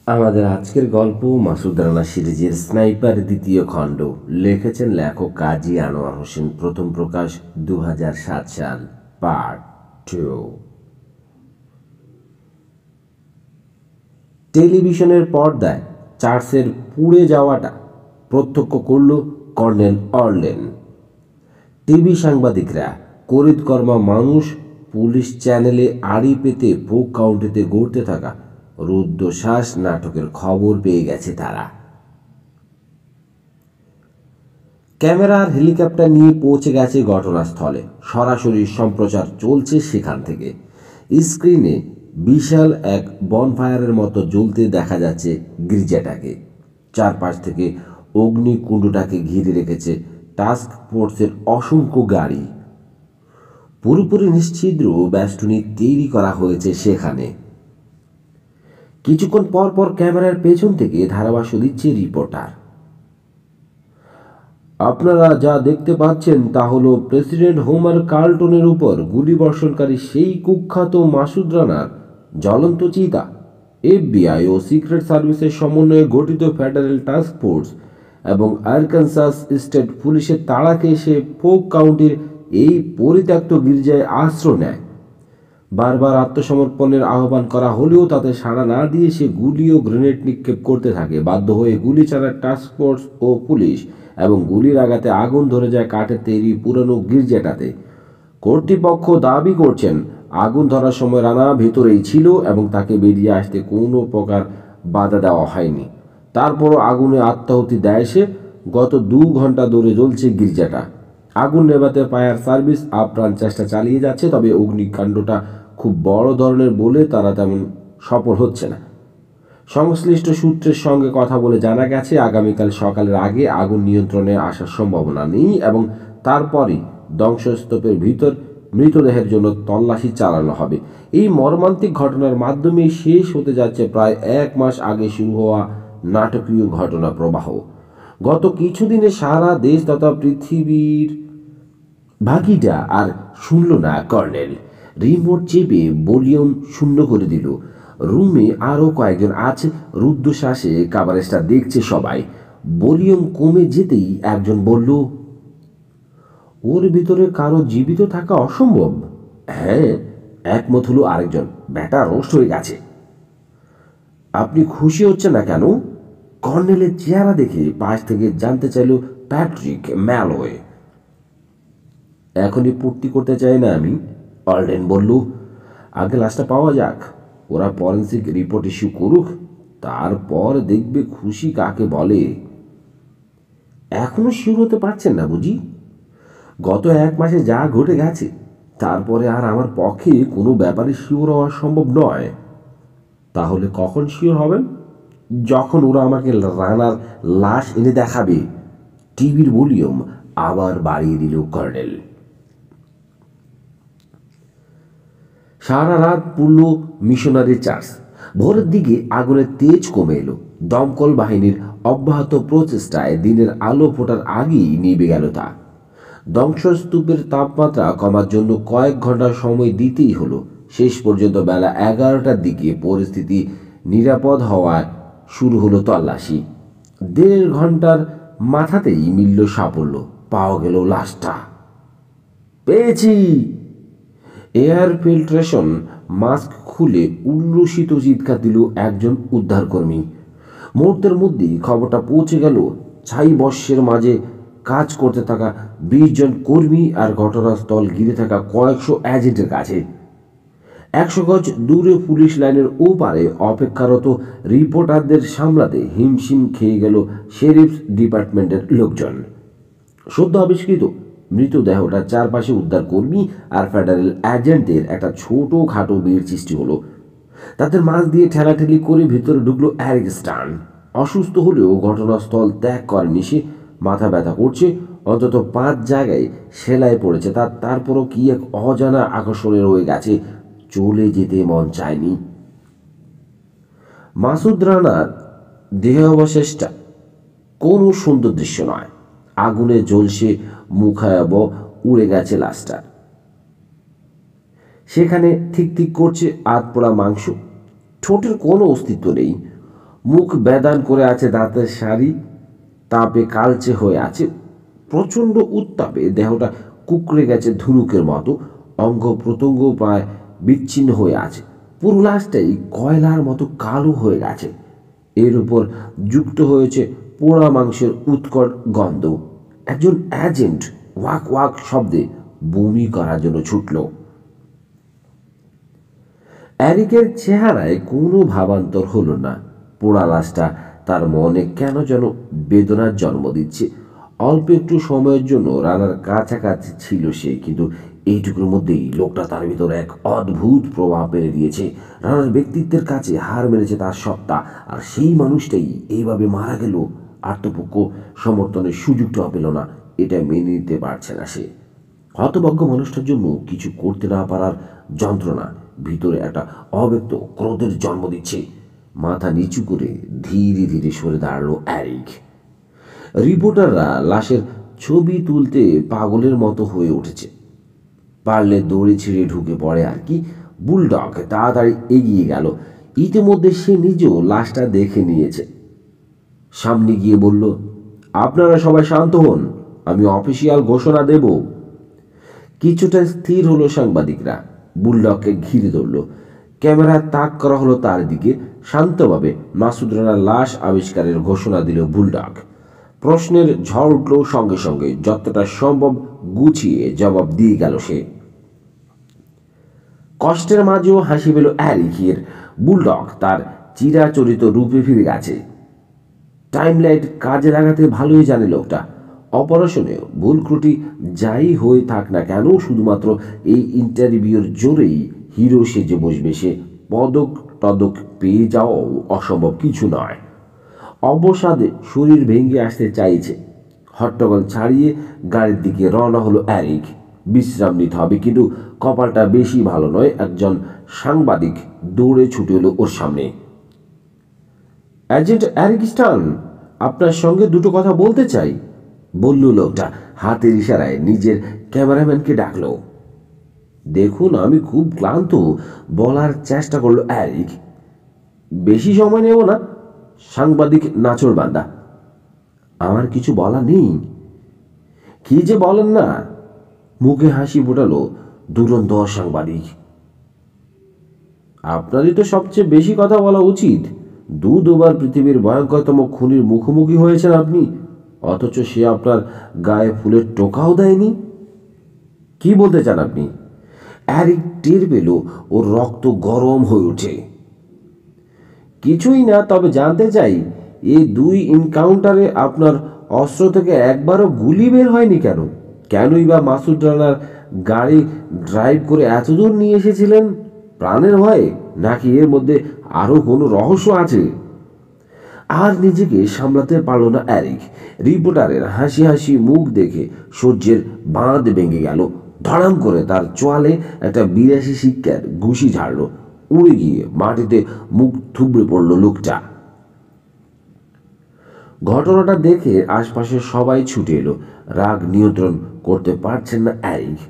আমাদের আজকের গল্প মাসুদ রানা সিরিজের স্নাইপার দ্বিতীয় খণ্ড। লিখেছেন লেখক কাজী আনোয়ার হোসেন। প্রথম প্রকাশ 2007 সাল। পার্ট 2। টেলিভিশনের পর্দায় চার্চের পুড়ে যাওয়াটা প্রত্যক্ষ করল কর্নেল অর্লেন। টিভি সাংবাদিকরা, করিতকর্মা মানুষ পুলিশ চ্যানেলে আড়ি পেতে ভোগ কাউন্টিতে গড়তে থাকা রুদ্ধশ্বাস নাটকের খবর পেয়ে গেছে তারা। ক্যামেরা আর হেলিকপ্টার নিয়ে পৌঁছে গেছে ঘটনাস্থলে। সরাসরি সম্প্রচার চলছে সেখান থেকে। স্ক্রিনে বিশাল এক বনফায়ারের মতো জ্বলতে দেখা যাচ্ছে গির্জাটাকে। চারপাশ থেকে অগ্নিকুণ্ডটাকে ঘিরে রেখেছে টাস্ক ফোর্সের অসংখ্য গাড়ি। পুরোপুরি নিশ্ছিদ্র বেষ্টনী তৈরি করা হয়েছে সেখানে। কিছুক্ষণ পর পর ক্যামেরার পেছন থেকে ধারাভাষ্য দিচ্ছে রিপোর্টার। আপনারা যা দেখতে পাচ্ছেন তা হলো প্রেসিডেন্ট হোমার কার্লটনের উপর গুলিবর্ষণকারী সেই কুখ্যাত মাসুদ রানার জ্বলন্ত চিতা। FBI ও সিক্রেট সার্ভিসের সমন্বয়ে গঠিত ফেডারেল টাস্ক ফোর্স এবং আরকানসাস স্টেট পুলিশের তাড়াকে এসে ফোক কাউন্টির এই পরিত্যক্ত গির্জায় আশ্রয় নেয়। বারবার আত্মসমর্পণের আহ্বান করা হলেও তাতে সাড়া না দিয়ে সে গুলি ও গ্রেনেড নিক্ষেপ করতে থাকে। বাধ্য হয়ে গুলি চালায় টাস্ক ফোর্স ও পুলিশ এবং গুলির আঘাতে আগুন ধরে যায় কাঠের তৈরি পুরনো গির্জাটাতে। কর্তৃপক্ষ দাবি করছেন আগুন ধরার সময় রানা ভেতরেই ছিল এবং তাকে বেরিয়ে আসতে কোনো প্রকার বাধা দেওয়া হয়নি। তারপরও আগুনে আত্মাহুতি দেয় সে। গত 2 ঘন্টা ধরে জ্বলছে গির্জাটা। আগুন নেভাতে ফায়ার সার্ভিস আপ্রাণ চেষ্টা চালিয়ে যাচ্ছে, তবে অগ্নিকাণ্ডটা খুব বড় ধরনের বলে তারা তেমন সফল হচ্ছে না। সংশ্লিষ্ট সূত্রের সঙ্গে কথা বলে জানা গেছে আগামীকাল সকালের আগে আগুন নিয়ন্ত্রণে আসার সম্ভাবনা নেই এবং তারপরই ধ্বংসস্তূপের ভিতর মৃতদেহের জন্য তল্লাশি চালানো হবে। এই মর্মান্তিক ঘটনার মাধ্যমে শেষ হতে যাচ্ছে প্রায় 1 মাস আগে শুরু হওয়া নাটকীয় ঘটনা প্রবাহ। গত কিছুদিনে সারা দেশ তথা পৃথিবীর বাকিটা আর শুনল না কর্নেল। রিমোট চেপে ভলিউম শূন্য করে দিল। রুমে আরও কয়েকজন আছে, রুদ্ধশ্বাসে কাভারেজটা দেখছে সবাই। ভলিউম কমে যেতেই একজন বলল, ওর ভিতরে কারো জীবিত থাকা অসম্ভব। হ্যাঁ, একমত হলো আরেকজন। ব্যাটা রোস্ট হয়ে গেছে। আপনি খুশি হচ্ছেন না কেন? কর্নেলের চেহারা দেখে পাশ থেকে জানতে চাইল প্যাট্রিক ম্যালওয়ে। এখনই পূর্তি করতে চাই না আমি, অর্লেন বলল। আগে লাশটা পাওয়া যাক, ওরা ফরেন্সিক রিপোর্ট ইস্যু করুক, তারপর দেখবে খুশি কাকে বলে। এখনো শিওর হতে পারছেন না বুঝি? গত 1 মাসে যা ঘটে গেছে তারপরে আর আমার পক্ষে কোনো ব্যাপারে শিওর হওয়া সম্ভব নয়। তাহলে কখন শিওর হবেন? যখন ওরা আমাকে রানার লাশ এনে দেখাবে। টিভির ভলিউম আবার বাড়িয়ে দিল কর্নেল। সারা রাত পুরল মিশনারি চার্চ। ভোরের দিকে আগুনের তেজ কমে এলো। দমকল বাহিনীর অব্যাহত প্রচেষ্টায় দিনের আলো ফোটার আগেই নিভে গেল তা। ধ্বংসস্তূপের তাপমাত্রা কমার জন্য কয়েক ঘন্টা সময় দিতেই হলো। শেষ পর্যন্ত বেলা 11টার দিকে পরিস্থিতি নিরাপদ হওয়ায় শুরু হলো তল্লাশি। 1.5 ঘন্টার মাথাতেই মিলল সাফল্য। পাওয়া গেল লাশটা। পেয়েছি! এয়ার ফিল্ট্রেশন মাস্ক খুলে উল্লসিত চিৎকার দিল একজন উদ্ধারকর্মী। মুহূর্তের মধ্যেই খবরটা পৌঁছে গেল ছাই বর্ষের মাঝে কাজ করতে থাকা 20 জন কর্মী আর ঘটনাস্থল ঘিরে থাকা কয়েকশো এজেন্টের কাছে। 100 গজ দূরে পুলিশ লাইনের ওপারে অপেক্ষারত রিপোর্টারদের সামলাতে হিমশিম খেয়ে গেল শেরিফস ডিপার্টমেন্টের লোকজন। সদ্য আবিষ্কৃত মৃতদেহটার চারপাশে উদ্ধারকর্মী আর ফেডারেল এজেন্টদের একটা ছোটোখাটো ভিড় সৃষ্টি হলো। তাদের মাঝ দিয়ে ঠেলাঠেলি করে ভিতরে ঢুকলো এরিক স্টার্ন। অসুস্থ হলেও ঘটনাস্থল ত্যাগ করেনি সে। মাথা ব্যথা করছে, অন্তত 5 জায়গায় সেলাই পড়েছে। তারপরও কি এক অজানা আকর্ষণে রয়ে গেছে, চলে যেতে মন চায়নি। মাসুদ রানার দেহাবশেষটা কোনো সুন্দর দৃশ্য নয়। আগুনে জ্বলছে মুখায়াব, উড়ে গেছে লাশটা। সেখানে ঠিক ঠিক করছে আধপোড়া মাংস। ঠোঁটের কোনো অস্তিত্ব নেই। মুখ বেদান করে আছে, দাঁতের শাড়ি তাপে কালচে হয়ে আছে। প্রচণ্ড উত্তাপে দেহটা কুঁকড়ে গেছে ধনুকের মতো, অঙ্গ প্রত্যঙ্গ প্রায় বিচ্ছিন্ন হয়ে আছে। পুরো লাশটাই কয়লার মতো কালো হয়ে গেছে। এর উপর যুক্ত হয়েছে পোড়া মাংসের উৎকট গন্ধ। একজন এজেন্ট ওয়াক ওয়াক শব্দে বমি করার জন্য ছুটল। এরিকের চেহারায় কোনো ভাবান্তর হলো না। পোড়া লাশটা তার মনে কেন যেন বেদনার জন্ম দিচ্ছে। অল্প একটু সময়ের জন্য রানার কাছাকাছি ছিল সে, কিন্তু এইটুকুর মধ্যেই লোকটা তার ভিতর এক অদ্ভুত প্রভাব ফেলে দিয়েছে। রানার ব্যক্তিত্বের কাছে হার মেরেছে তার সত্তা, আর সেই মানুষটাই এইভাবে মারা গেল। আত্মপক্ষ সমর্থনের সুযোগটাও পেল না। এটা মেনে নিতে পারছে না সে। হতভাগ্য মানুষটার জন্য কিছু করতে না পারার যন্ত্রণা ভিতরে একটা অব্যক্ত ক্রোধের জন্ম দিচ্ছে। মাথা নিচু করে ধীরে ধীরে সরে দাঁড়ালো এরিক। রিপোর্টাররা লাশের ছবি তুলতে পাগলের মতো হয়ে উঠেছে। পারলে দড়ি ছিঁড়ে ঢুকে পড়ে আর কি। বুলডগ তাড়াতাড়ি এগিয়ে গেল। ইতিমধ্যে সে নিজেও লাশটা দেখে নিয়েছে। সামনে গিয়ে বলল, আপনারা সবাই শান্ত হন, আমি অফিসিয়াল ঘোষণা দেব। কিছুটা স্থির হলো সাংবাদিকরা। বুলডগকে ঘিরে ধরল। ক্যামেরা তাক করা হলো তার দিকে। শান্তভাবে মাসুদ রানার লাশ আবিষ্কারের ঘোষণা দিল বুলডগ। প্রশ্নের ঝড় উঠল সঙ্গে সঙ্গে। যতটা সম্ভব গুছিয়ে জবাব দিয়ে গেল সে। কষ্টের মাঝেও হাসি পেল এরিকের। বুলডগ তার চিরাচরিত রূপে ফিরে গেছে। টাইমলাইট কাজে লাগাতে ভালোই জানে লোকটা। অপারেশনে ভুল ত্রুটি যাই হয়ে থাক না কেন, শুধুমাত্র এই ইন্টারভিউর জোরেই হিরো সেজে বসবে সে। পদক টদক পেয়ে যাওয়াও অসম্ভব কিছু নয়। অবসাদে শরীর ভেঙে আসতে চাইছে। হট্টগোল ছাড়িয়ে গাড়ির দিকে রওনা হলো এরিক। বিশ্রাম নিতে হবে, কিন্তু কপালটা বেশি ভালো নয়। একজন সাংবাদিক দৌড়ে ছুটে এলো ওর সামনে। এজেন্ট এরিক স্টার্ন, আপনার সঙ্গে দুটো কথা বলতে চাই, বলল লোকটা হাতের ইশারায় নিজের ক্যামেরাম্যানকে ডাকলো। দেখুন, আমি খুব ক্লান্ত, বলার চেষ্টা করলো এরিক। বেশি সময় নেব না, সাংবাদিক নাছোড়বান্দা। আমার কিছু বলা নেই। কি যে বলেন না, মুখে হাসি ফোটালো দুরন্তর সাংবাদিক। আপনারই তো সবচেয়ে বেশি কথা বলা উচিত। দুবার পৃথিবীর ভয়ঙ্করতম খুনির মুখোমুখি হয়েছেন আপনি, অথচ সে আপনার গায়ে ফুলের টোকাও দেয়নি। কি বলতে চান আপনি? এরিক টের পেল ওর রক্ত গরম হয়ে ওঠে। কিছুই না, তবে জানতে চাই, এই দুই এনকাউন্টারে আপনার অস্ত্র থেকে একবারও গুলি বের হয়নি কেন? কেনই বা মাসুদ রানার গাড়ি ড্রাইভ করে এতদূর নিয়ে এসেছিলেন? প্রাণের ভয়ে, নাকি এর মধ্যে আরও কোনো রহস্য আছে? আর নিজেকে সামলাতে পারল না এরিক। রিপোর্টারের হাসি হাসি মুখ দেখে সহ্যের বাঁধ ভেঙে গেল। ধড়াম করে তার চোয়ালে একটা 82 শিক্ষার ঘুষি ঝাড়ল। উড়ে গিয়ে মাটিতে মুখ থুবড়ে পড়ল লোকটা। ঘটনাটা দেখে আশপাশের সবাই ছুটে এলো। রাগ নিয়ন্ত্রণ করতে পারছেন না এরিক।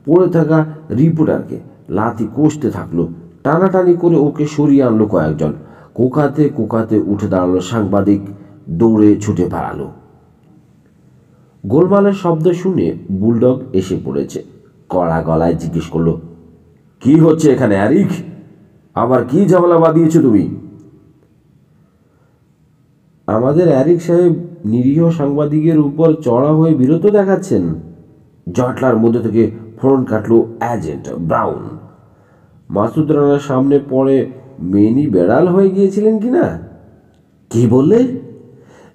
পড়ে থাকা রিপোর্টারকে লাথি কষতে থাকলো। টানাটানি করে ওকে সরিয়ে আনলো কয়েকজন। কোকাতে কোকাতে উঠে দাঁড়ালো সাংবাদিক। দৌড়ে ছুটে পালালো। গোলমালের শব্দ শুনে বুলডগ এসে পড়েছে। কড়া গলায় জিজ্ঞেস করলো, কি হচ্ছে এখানে এরিক? আবার কি ঝামেলা বাঁধিয়েছো তুমি? আমাদের এরিক সাহেব নিরীহ সাংবাদিকের উপর চড়া হয়ে বিরত দেখাচ্ছেন। জটলার মধ্যে থেকে ফোন কাটলো এজেন্ট ব্রাউন। মাসুদ রানার সামনে পড়ে মেনি বেড়াল হয়ে গিয়েছিলেন কিনা? কি বললে?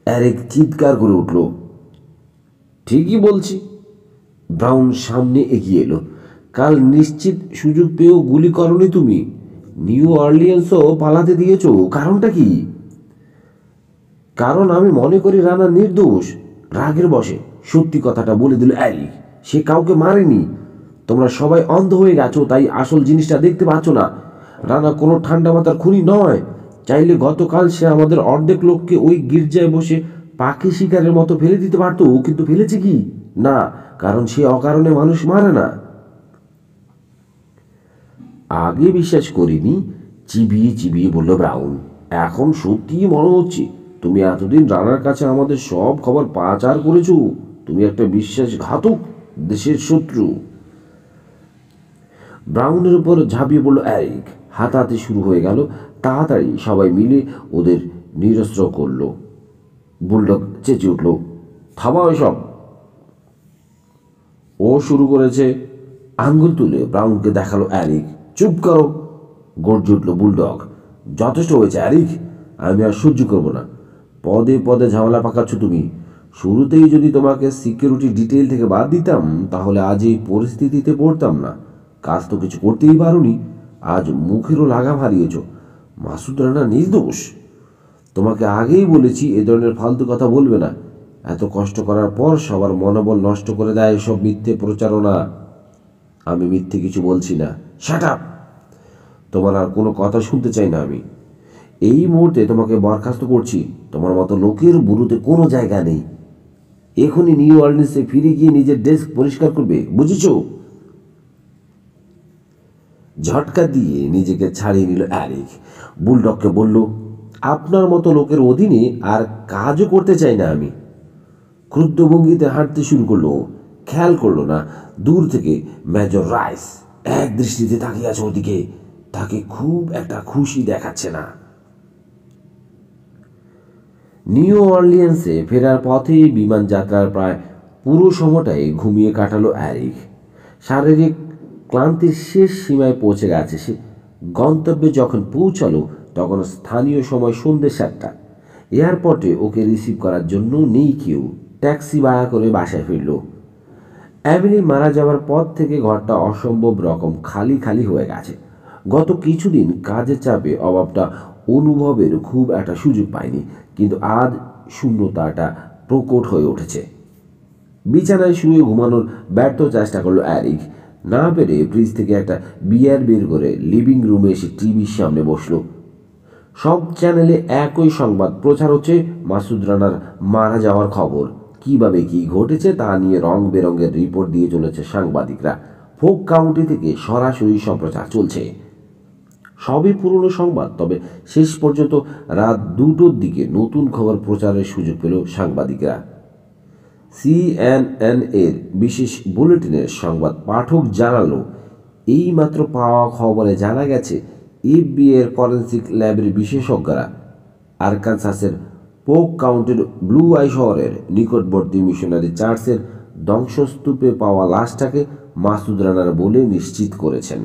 এরিক চিৎকার করে উঠল। ঠিকই বলছি। ব্রাউন সামনে এগিয়ে এলো। কাল নিশ্চিত সুযোগ পেয়েও গুলি করনি তুমি। নিউ অর্লিয়েন্সও পালাতে দিয়েছ, কারণটা কি? কারণ আমি মনে করি রানা নির্দোষ। রাগের বশে সত্যি কথাটা বলে দিল এরিক। সে কাউকে মারেনি। তোমরা সবাই অন্ধ হয়ে গেছো, তাই আসল জিনিসটা দেখতে পাচ্ছ না। রানা কোনো ঠান্ডা মাথার খুনি নয়। চাইলে গতকাল সে আমাদের অর্ধেক লোককে ওই গির্জায় বসে পাখি শিকারের মতো ফেলে দিতে পারতো, কিন্তু ফেলেছে কি না, কারণ সে অকারণে মানুষ মারে না। আগে বিশ্বাস করিনি, চিবিয়ে চিবিয়ে বলল ব্রাউন। এখন সত্যি মনে হচ্ছে তুমি এতদিন রানার কাছে আমাদের সব খবর পাচার করেছো। তুমি একটা বিশ্বাসঘাতক দেশের শত্রু। ব্রাউনের উপর ঝাঁপিয়ে পড়ল অ্যারিক। হাতাহাতি শুরু হয়ে গেল। তাড়াতাড়ি সবাই মিলে ওদের নিরস্ত্র করল। বুলডগ চেঁচিয়ে উঠল, থামাও এসব। ও শুরু করেছে। আঙ্গুল তুলে ব্রাউনকে দেখালো অ্যারিক। চুপ করো, গর্জে উঠল বুলডগ। যথেষ্ট হয়েছে অ্যারিক, আমি আর সহ্য করবো না। পদে পদে ঝামেলা পাকাচ্ছ তুমি। শুরুতেই যদি তোমাকে সিকিউরিটি ডিটেইল থেকে বাদ দিতাম তাহলে আজ এই পরিস্থিতিতে পড়তাম না। কাজ তো কিছু করতেই পারোনি, আজ মুখেরও লাগাম হারিয়েছ। মাসুদ রানা নির্দোষ। তোমাকে আগেই বলেছি এ ধরনের ফালতু কথা বলবে না। এত কষ্ট করার পর সবার মনোবল নষ্ট করে দেয় এসব মিথ্যে প্রচারণা। আমি মিথ্যে কিছু বলছি না। Shut up! তোমার আর কোনো কথা শুনতে চাই না আমি। এই মুহূর্তে তোমাকে বরখাস্ত করছি। তোমার মতো লোকের বুড়োতে কোনো জায়গা নেই। এখনই নিউ অর্লিন্সে ফিরে গিয়ে নিজের ডেস্ক পরিষ্কার করবে, বুঝেছ? ঝটকা দিয়ে নিজেকে ছাড়িয়ে নিল অ্যারিক। বুলডগকে বলল, আপনার মতো লোকের অধীনে আর কাজও করতে চাই না আমি। ক্রুদ্ধ ভঙ্গিতে হাঁটতে শুরু করলো। খেয়াল করলো না দূর থেকে মেজর রাইস এক দৃষ্টিতে তাকিয়ে আছে ওদিকে। তাকে খুব একটা খুশি দেখাচ্ছে না। নিউ অর্লিয়েন্সে ফেরার পথে বিমান যাত্রার প্রায় পুরো সময়টাই ঘুমিয়ে কাটালো অ্যারিক। শারীরিক ক্লান্তির শেষ সীমায় পৌঁছে গেছে সে। গন্তব্যে যখন পৌঁছালো তখন স্থানীয় সময় সন্ধ্যে 7টা। এয়ারপোর্টে ওকে রিসিভ করার জন্য নেই কেউ। ট্যাক্সি ভাড়া করে বাসায় ফিরল। অ্যামিলি মারা যাওয়ার পর থেকে ঘরটা অসম্ভব রকম খালি খালি হয়ে গেছে। গত কিছুদিন কাজের চাপে অভাবটা অনুভবের খুব একটা সুযোগ পায়নি, কিন্তু আজ শূন্যতাটা প্রকট হয়ে উঠেছে। বিছানায় শুয়ে ঘুমানোর ব্যর্থ চেষ্টা করলো অ্যারিক। না পেরে ফ্রিজ থেকে একটা বিয়ার বের করে লিভিং রুমে এসে টিভির সামনে বসলো। সব চ্যানেলে একই সংবাদ প্রচার হচ্ছে, মাসুদ রানার মারা যাওয়ার খবর। কিভাবে কি ঘটেছে তা নিয়ে রং বেরঙের রিপোর্ট দিয়ে চলেছে সাংবাদিকরা। ফোক কাউন্টি থেকে সরাসরি সম্প্রচার চলছে। সবই পুরনো সংবাদ, তবে শেষ পর্যন্ত রাত 2টোর দিকে নতুন খবর প্রচারের সুযোগ পেল সাংবাদিকরা। CNN এর বিশেষ বুলেটিনের সংবাদ পাঠক জানালো, এইমাত্র পাওয়া খবরে জানা গেছে FBI এর ফরেন্সিক ল্যাবের বিশেষজ্ঞরা আরকানসাসের পোক কাউন্টির ব্লু আই শহরের নিকটবর্তী মিশনারি চার্চের ধ্বংসস্তূপে পাওয়া লাশটাকে মাসুদ রানার বলে নিশ্চিত করেছেন।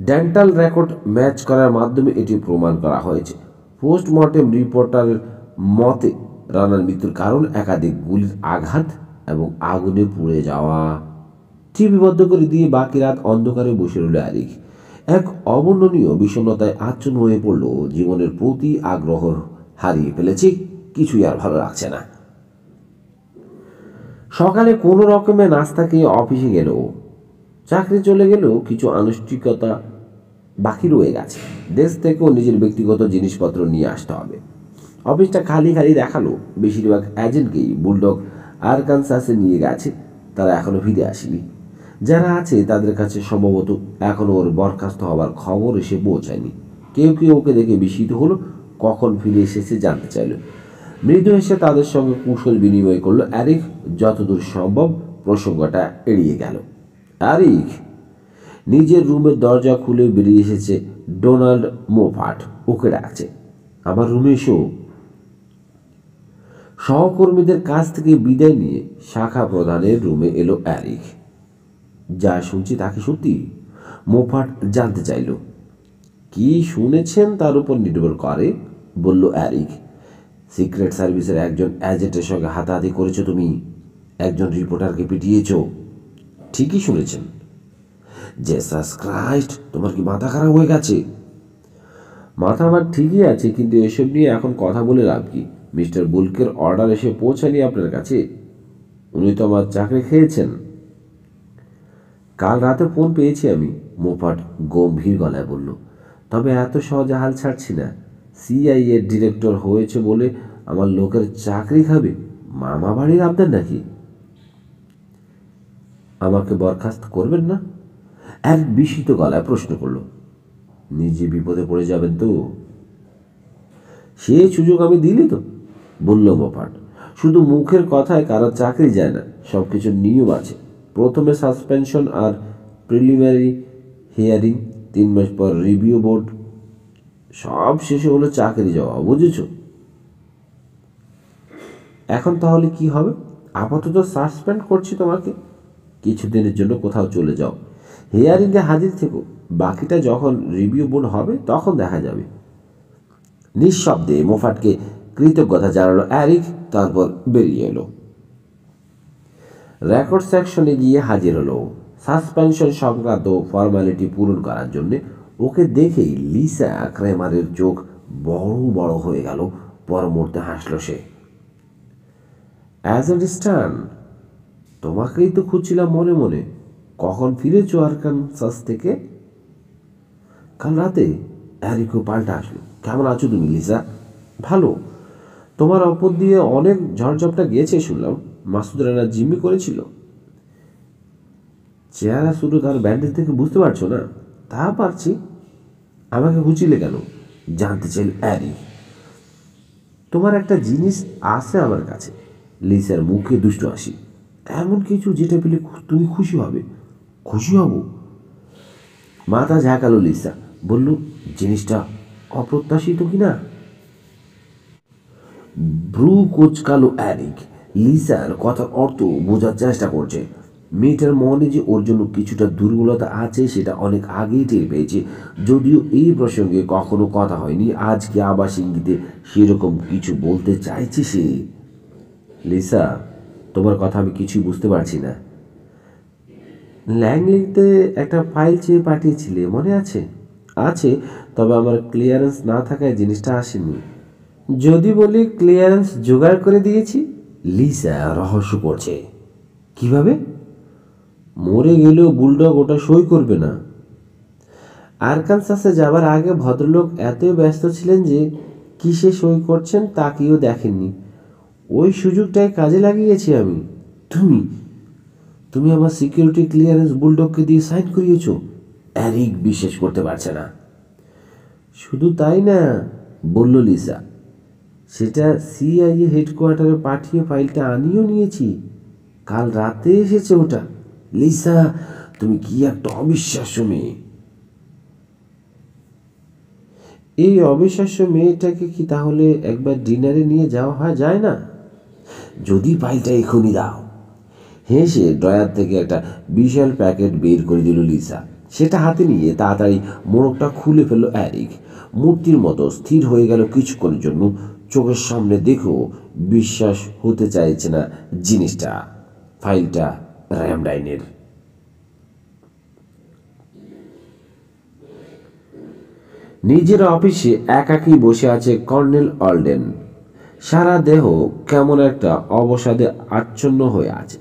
ডেন্টাল রেকর্ড ম্যাচ করার মাধ্যমে এটি প্রমাণ করা হয়েছে। পোস্টমর্টেম রিপোর্টারের মতে রানার মৃত্যুর কারণ একাধিক গুলির আঘাত এবং আগুনে পুড়ে যাওয়া। টিভি বন্ধ করে দিয়ে বাকি রাত অন্ধকারে বসে রইল অ্যারিক। এক অবর্ণনীয় বিষণ্ণতায় আচ্ছন্ন হয়ে পড়ল। জীবনের প্রতি আগ্রহ হারিয়ে ফেলেছে, কিছুই আর ভালো লাগছে না। সকালে কোনো রকমে নাস্তা খেয়ে অফিসে গেল। চাকরি চলে গেলেও কিছু আনুষ্ঠানিকতা বাকি রয়ে গেছে। দেশ থেকেও নিজের ব্যক্তিগত জিনিসপত্র নিয়ে আসতে হবে। অফিসটা খালি খালি দেখালো। বেশিরভাগ এজেন্টকেই বুলডগ আরকানসাসে নিয়ে গেছে, তারা এখনো ফিরে আসেনি। যারা আছে তাদের কাছে সম্ভবত এখনও ওর বরখাস্ত হওয়ার খবর এসে পৌঁছায়নি। কেউ কেউ ওকে দেখে বিস্মিত হলো, কখন ফিরে এসেছে জানতে চাইল। মৃদু হেসে তাদের সঙ্গে কুশল বিনিময় করলো অ্যারিক। যতদূর সম্ভব প্রসঙ্গটা এড়িয়ে গেল। অ্যারিক নিজের রুমের দরজা খুলে বেরিয়ে এসেছে। ডোনাল্ড মোফাট ওকে ডাকছে, আমার রুমে এসো। সহকর্মীদের কাছ থেকে বিদায় নিয়ে শাখা প্রধানের রুমে এলো অ্যারিক। যা শুনছি তাকে সত্যি? মোফাট জানতে চাইল। কি শুনেছেন তার উপর নির্ভর করে, বলল অ্যারিক। সিক্রেট সার্ভিসের একজন এজেন্টের সঙ্গে হাতাহাতি করেছো তুমি, একজন রিপোর্টারকে পিটিয়েছ। ঠিকই শুনেছেন। জেসাস ক্রাইস্ট, তোমার কি মাথা খারাপ হয়ে গেছে? মাথা আমার ঠিকই আছে, কিন্তু এসব নিয়ে এখন কথা বলে লাভ কি? মিস্টার বুলকের অর্ডার এসে পৌঁছায়নি আপনার কাছে? উনি তো আমার চাকরি খেয়েছেন। কাল রাতে ফোন পেয়েছি আমি, মোফাট গম্ভীর গলায় বলল। তবে এত সহজে হাল ছাড়ছি না। CIA এর ডিরেক্টর হয়েছে বলে আমার লোকের চাকরি খাবে? মামা বাড়ির আবদার নাকি? আমাকে বরখাস্ত করবেন না? এক বিস্মিত গলায় প্রশ্ন করল। নিজে বিপদে পড়ে যাবেন তো। সে সুযোগ আমি দিলি তো, বলল মোফাট। শুধু মুখের কথায় কারো চাকরি যায় না, সব কিছুর নিয়ম আছে। প্রথমে সাসপেনশন আর প্রিলিমিনারি হিয়ারিং, 3 মাস পর রিভিউ বোর্ড, সব শেষে হলো চাকরি যাওয়া, বুঝেছ? এখন তাহলে কি হবে? আপাতত সাসপেন্ড করছি তোমাকে, কিছুদিনের জন্য কোথাও চলে যাও, হিয়ারিংয়ে হাজির থেকো, বাকিটা যখন রিভিউ বোর্ড হবে তখন দেখা যাবে। নিঃশব্দে মোফাটকে কৃতজ্ঞতা জানালো অ্যারিক, তারপর বেরিয়ে এলো। রেকর্ড সেকশনে গিয়ে হাজির হলো। সাসপেনশন সংক্রান্ত ফর্মালিটি পূরণ করার জন্য ওকে দেখেই লিসা ক্রেমারের চোখ বড় বড় হয়ে গেল। পর মুহূর্তে হাসল সে। অ্যাজ আন্ডারস্ট্যান্ড, তোমাকেই তো খুঁজছিলাম মনে মনে। কখন ফিরেছো আরকানসাস থেকে? কাল রাতে। অ্যারিকও পাল্টা আসলো। কেমন আছো তুমি লিসা? ভালো। তোমার অপর দিয়ে অনেক ঝড়ঝাপটা গিয়েছে শুনলাম। মাসুদ রানা জিম্মি করেছিল। চেহারা শুধু তার ব্যান্ডেজ থেকে বুঝতে পারছো না? তা পারছি। আমাকে খুঁজছিলে কেন? জানতে চাইল অ্যারি। তোমার একটা জিনিস আছে আমার কাছে। লিসার মুখে দুষ্ট হাসি। এমন কিছু যেটা পেলে তুমি খুশি হবে? খুশি হব? মাথা ঝাঁকালো লিসা, বলল, জিনিসটা অপ্রত্যাশিত কিনা? ভ্রু কোচকালো অ্যারিক। লিসার কথার অর্থ বোঝার চেষ্টা করছে। মেয়েটার মনে যে ওর জন্য কিছুটা দুর্বলতা আছে সেটা অনেক আগেই টের পেয়েছে। যদিও এই প্রসঙ্গে কখনো কথা হয়নি, আজকে আবার ইঙ্গিতে সেরকম কিছু বলতে চাইছে সে। লিসা, তোমার কথা আমি কিছুই বুঝতে পারছি না। ল্যাংলিতে একটা ফাইল চেয়ে পাঠিয়েছিলে, মনে আছে? আছে, তবে আমার ক্লিয়ারেন্স না থাকায় জিনিসটা আসেনি। যদি বলি ক্লিয়ারেন্স জোগাড় করে দিয়েছি? লিসা রহস্য করছে। কিভাবে? মরে গেলেও বুলডগ ওটা সই করবে না। আরকানসাসে যাবার আগে ভদ্রলোক এতই ব্যস্ত ছিলেন যে কিসে সই করছেন তা কেউ দেখেননি। ওই সুযোগটাই কাজে লাগিয়েছি আমি। তুমি তুমি আমার সিকিউরিটি ক্লিয়ারেন্স বুলডগকে দিয়ে সাইন করিয়েছ? অ্যারিক বিশ্বাস করতে পারছে না। শুধু তাই না, বলল লিসা, সেটা সিআইএ হেডকোয়ার্টারে পাঠিয়ে ফাইলটা আনিও নিয়েছি। কাল রাতে এসেছে ওটা। লিসা, তুমি কি একটা অবিশ্বাস্য মেয়ে। এই অবিশ্বাস্য মেয়েটাকে কি তাহলে একবার ডিনারে নিয়ে যাওয়া যায় না? যদি ফাইলটা এখনই দাও। হেসে ড্রয়ার থেকে একটা বিশাল প্যাকেট বের করে দিল লিসা। সেটা হাতে নিয়ে তাড়াতাড়ি মোড়কটা খুলে ফেলল অ্যারিক। মূর্তির মতো স্থির হয়ে গেল কিছুক্ষণের জন্য। চোখের সামনে দেখেও বিশ্বাস হতে চাইছে না জিনিসটা। ফাইলটা র্যামডাইনের। নিজের অফিসে একাকী বসে আছে কর্নেল অলডেন। সারা দেহ কেমন একটা অবসাদে আচ্ছন্ন হয়ে আছে,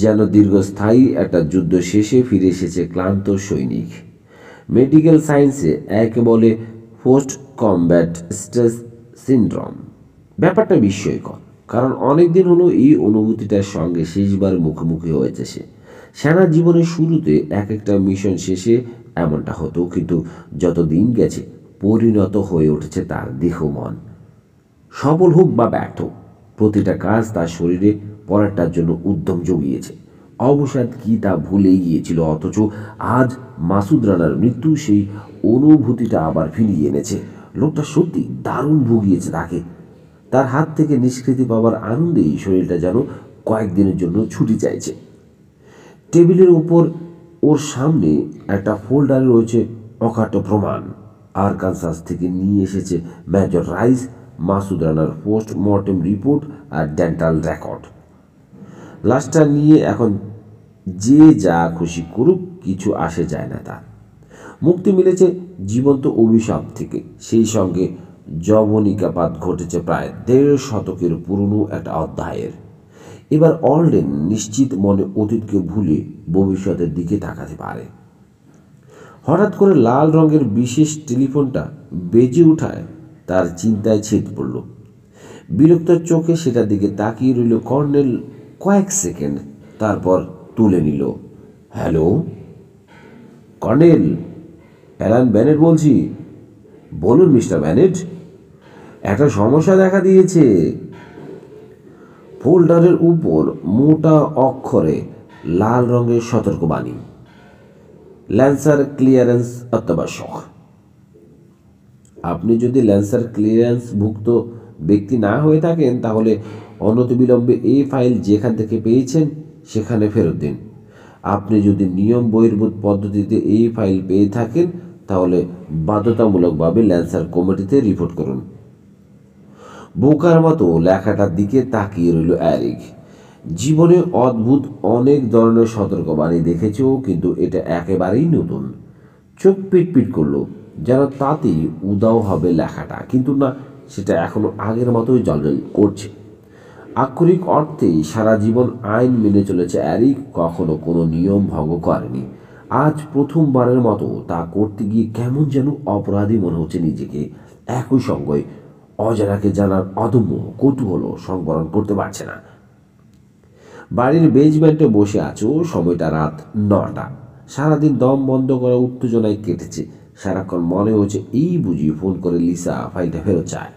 যেন দীর্ঘস্থায়ী একটা যুদ্ধ শেষে ফিরে এসেছে ক্লান্ত সৈনিক। মেডিকেল সায়েন্সে একে বলে পোস্ট কমব্যাট স্ট্রেস সিনড্রোম। ব্যাপারটা বিস্ময়কর, কারণ অনেক দিন হলো এই অনুভূতিটার সঙ্গে শেষবার মুখোমুখি হয়েছে সে। সেনা জীবনের শুরুতে এক একটা মিশন শেষে এমনটা হতো, কিন্তু যত দিন গেছে পরিণত হয়ে উঠেছে তার দেহ মন। সফল হোক বা ব্যর্থ, প্রতিটা কাজ তার শরীরে পরেরটার জন্য উদ্যম জুগিয়েছে। অবসাদ কি তা ভুলে গিয়েছিল, অথচ আজ মাসুদ রানার মৃত্যু সেই অনুভূতিটা আবার ফিরিয়ে এনেছে। লোকটা সত্যি দারুণ ভুগিয়েছে তাকে। তার হাত থেকে নিষ্কৃতি পাওয়ার আনন্দেই শরীরটা যেন কয়েকদিনের জন্য ছুটি চাইছে। টেবিলের উপর ওর সামনে একটা ফোল্ডারে রয়েছে অকাট্য প্রমাণ। আরকানসাস থেকে নিয়ে এসেছে মেজর রাইস, মাসুদ রানার পোস্ট মর্টেম রিপোর্ট আর ডেন্টাল রেকর্ড। লাশটা নিয়ে এখন যে যা খুশি করুক, কিছু আসে যায় না তার। মুক্তি মিলেছে জীবন্ত অভিশাপ থেকে, সেই সঙ্গে যবনিকাপাত ঘটেছে প্রায় ১.৫ শতকের পুরনো একটা অধ্যায়ের। এবার অলডেন নিশ্চিত মনে অতীতকে ভুলে ভবিষ্যতের দিকে তাকাতে পারে। হঠাৎ করে লাল রঙের বিশেষ টেলিফোনটা বেজে ওঠায় তার চিন্তায় ছেদ পড়ল। বিরক্ত চোখে সেটার দিকে তাকিয়ে রইল কর্নেল কয়েক সেকেন্ড, তারপর তুলে নিল। Hello colonel. অ্যালান ব্যানেট বলছি। বলুন মিস্টার ব্যানেট। একটা সমস্যা দেখা দিয়েছে। ফোল্ডারের উপর মোটা অক্ষরে লাল রঙের সতর্কবাণী, ল্যান্সার ক্লিয়ারেন্স অত্যাবশ্যক। আপনি যদি ল্যান্সার ক্লিয়ারেন্স ভুক্ত ব্যক্তি না হয়ে থাকেন তাহলে অনতিবিলম্বে এই ফাইল যেখান থেকে পেয়েছেন সেখানে ফেরত দিন। আপনি যদি নিয়ম বহির্ভূত পদ্ধতিতে এই ফাইল পেয়ে থাকেন তাহলে বাধ্যতামূলকভাবে ল্যান্সার কমিটিতে রিপোর্ট করুন। বোকার মতো লেখাটার দিকে তাকিয়ে রইল অ্যারিক। জীবনে অদ্ভুত অনেক ধরনের সতর্কবাণী দেখেছেও, কিন্তু এটা একেবারেই নতুন। চোখ পিটপিট করলো, যেন তাতেই উদাও হবে লেখাটা, কিন্তু না, সেটা এখনো আগের মতোই জ্বলজ্বল করছে। আক্ষরিক অর্থেই সারা জীবন আইন মেনে চলেছে অ্যারিক, কখনো কোনো নিয়ম ভঙ্গ করেনি। আজ প্রথমবারের মতো তা করতে গিয়ে কেমন যেন অপরাধী মনে হচ্ছে নিজেকে। একই সঙ্গে অজানাকে জানার অদম্য কৌতূহল সংবরণ করতে পারছে না। বাড়ির বেজমেন্টে বসে আছো, সময়টা রাত 9টা। সারাদিন দম বন্ধ করা উত্তেজনায় কেটেছে। সারাক্ষণ মনে হচ্ছে এই বুঝি ফোন করে লিসা ফাইলটা ফেরত চায়।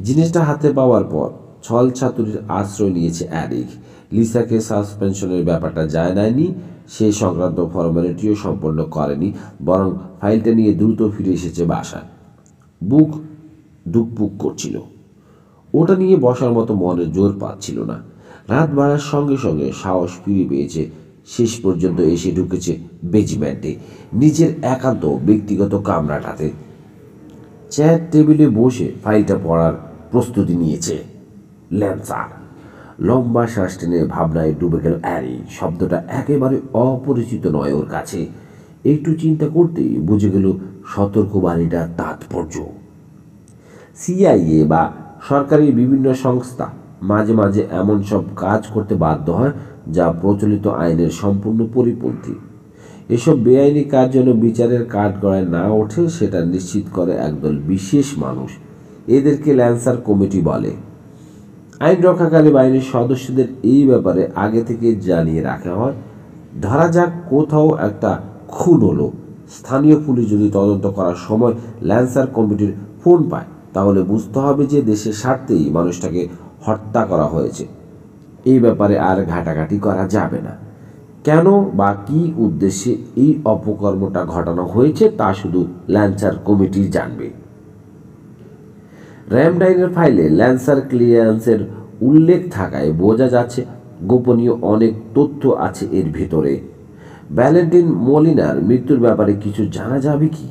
জিনিসটা হাতে পাওয়ার পর ছল ছাতুরির আশ্রয় নিয়েছে অ্যারিক। লিসাকে সাসপেনশনের ব্যাপারটা জানায়নি, সে সংক্রান্ত ফর্মালিটিও সম্পন্ন করেনি, বরং ফাইলটা নিয়ে দ্রুত ফিরে এসেছে বাসায়। বুক দুকপুক করছিল, ওটা নিয়ে বসার মতো মনের জোর পাচ্ছিল না। রাত বাড়ার সঙ্গে সঙ্গে সাহস ফিরে পেয়েছে। শেষ পর্যন্ত এসে ঢুকেছে বেজমেন্টে, নিজের একান্ত ব্যক্তিগত কামরাটাতে। চেয়ার টেবিলে বসে ফাইলটা পড়ার প্রস্তুতি নিয়েছে। ল্যান্সার। লম্বা শ্বাস টেনে ভাবনায় ডুবে গেল অ্যারি। শব্দটা একেবারে অপরিচিত নয় ওর কাছে। একটু চিন্তা করতেই বুঝে গেল সতর্কবাণীটার তাৎপর্য। সিআইএ বা সরকারি বিভিন্ন সংস্থা মাঝে মাঝে এমন সব কাজ করতে বাধ্য হয় যা প্রচলিত আইনের সম্পূর্ণ পরিপন্থী। এসব বেআইনি কাজ যেন বিচারের কাঠগড়ায় না ওঠে সেটা নিশ্চিত করে একদল বিশেষ মানুষ। এদেরকে ল্যান্সার কমিটি বলে। আইন রক্ষাকারী বাহিনীর সদস্যদের এই ব্যাপারে আগে থেকে জানিয়ে রাখা হয়। ধরা যাক কোথাও একটা খুন হলো, স্থানীয় পুলিশ যদি তদন্ত করার সময় ল্যান্সার কমিটির ফোন পায় তাহলে বুঝতে হবে যে দেশের স্বার্থেই মানুষটাকে হত্যা করা হয়েছে। এই ব্যাপারে আর ঘাটাঘাটি করা যাবে না। কেন বা কী উদ্দেশ্যে এই অপকর্মটা ঘটানো হয়েছে তা শুধু ল্যান্সার কমিটি জানবে। র্যামডাইনের ফাইলে ল্যান্সার ক্লিয়ারেন্সের উল্লেখ থাকায় বোঝা যাচ্ছে গোপনীয় অনেক তথ্য আছে এর ভেতরে। ভ্যালেন্টিন মলিনার মৃত্যুর ব্যাপারে কিছু জানা যাবে কি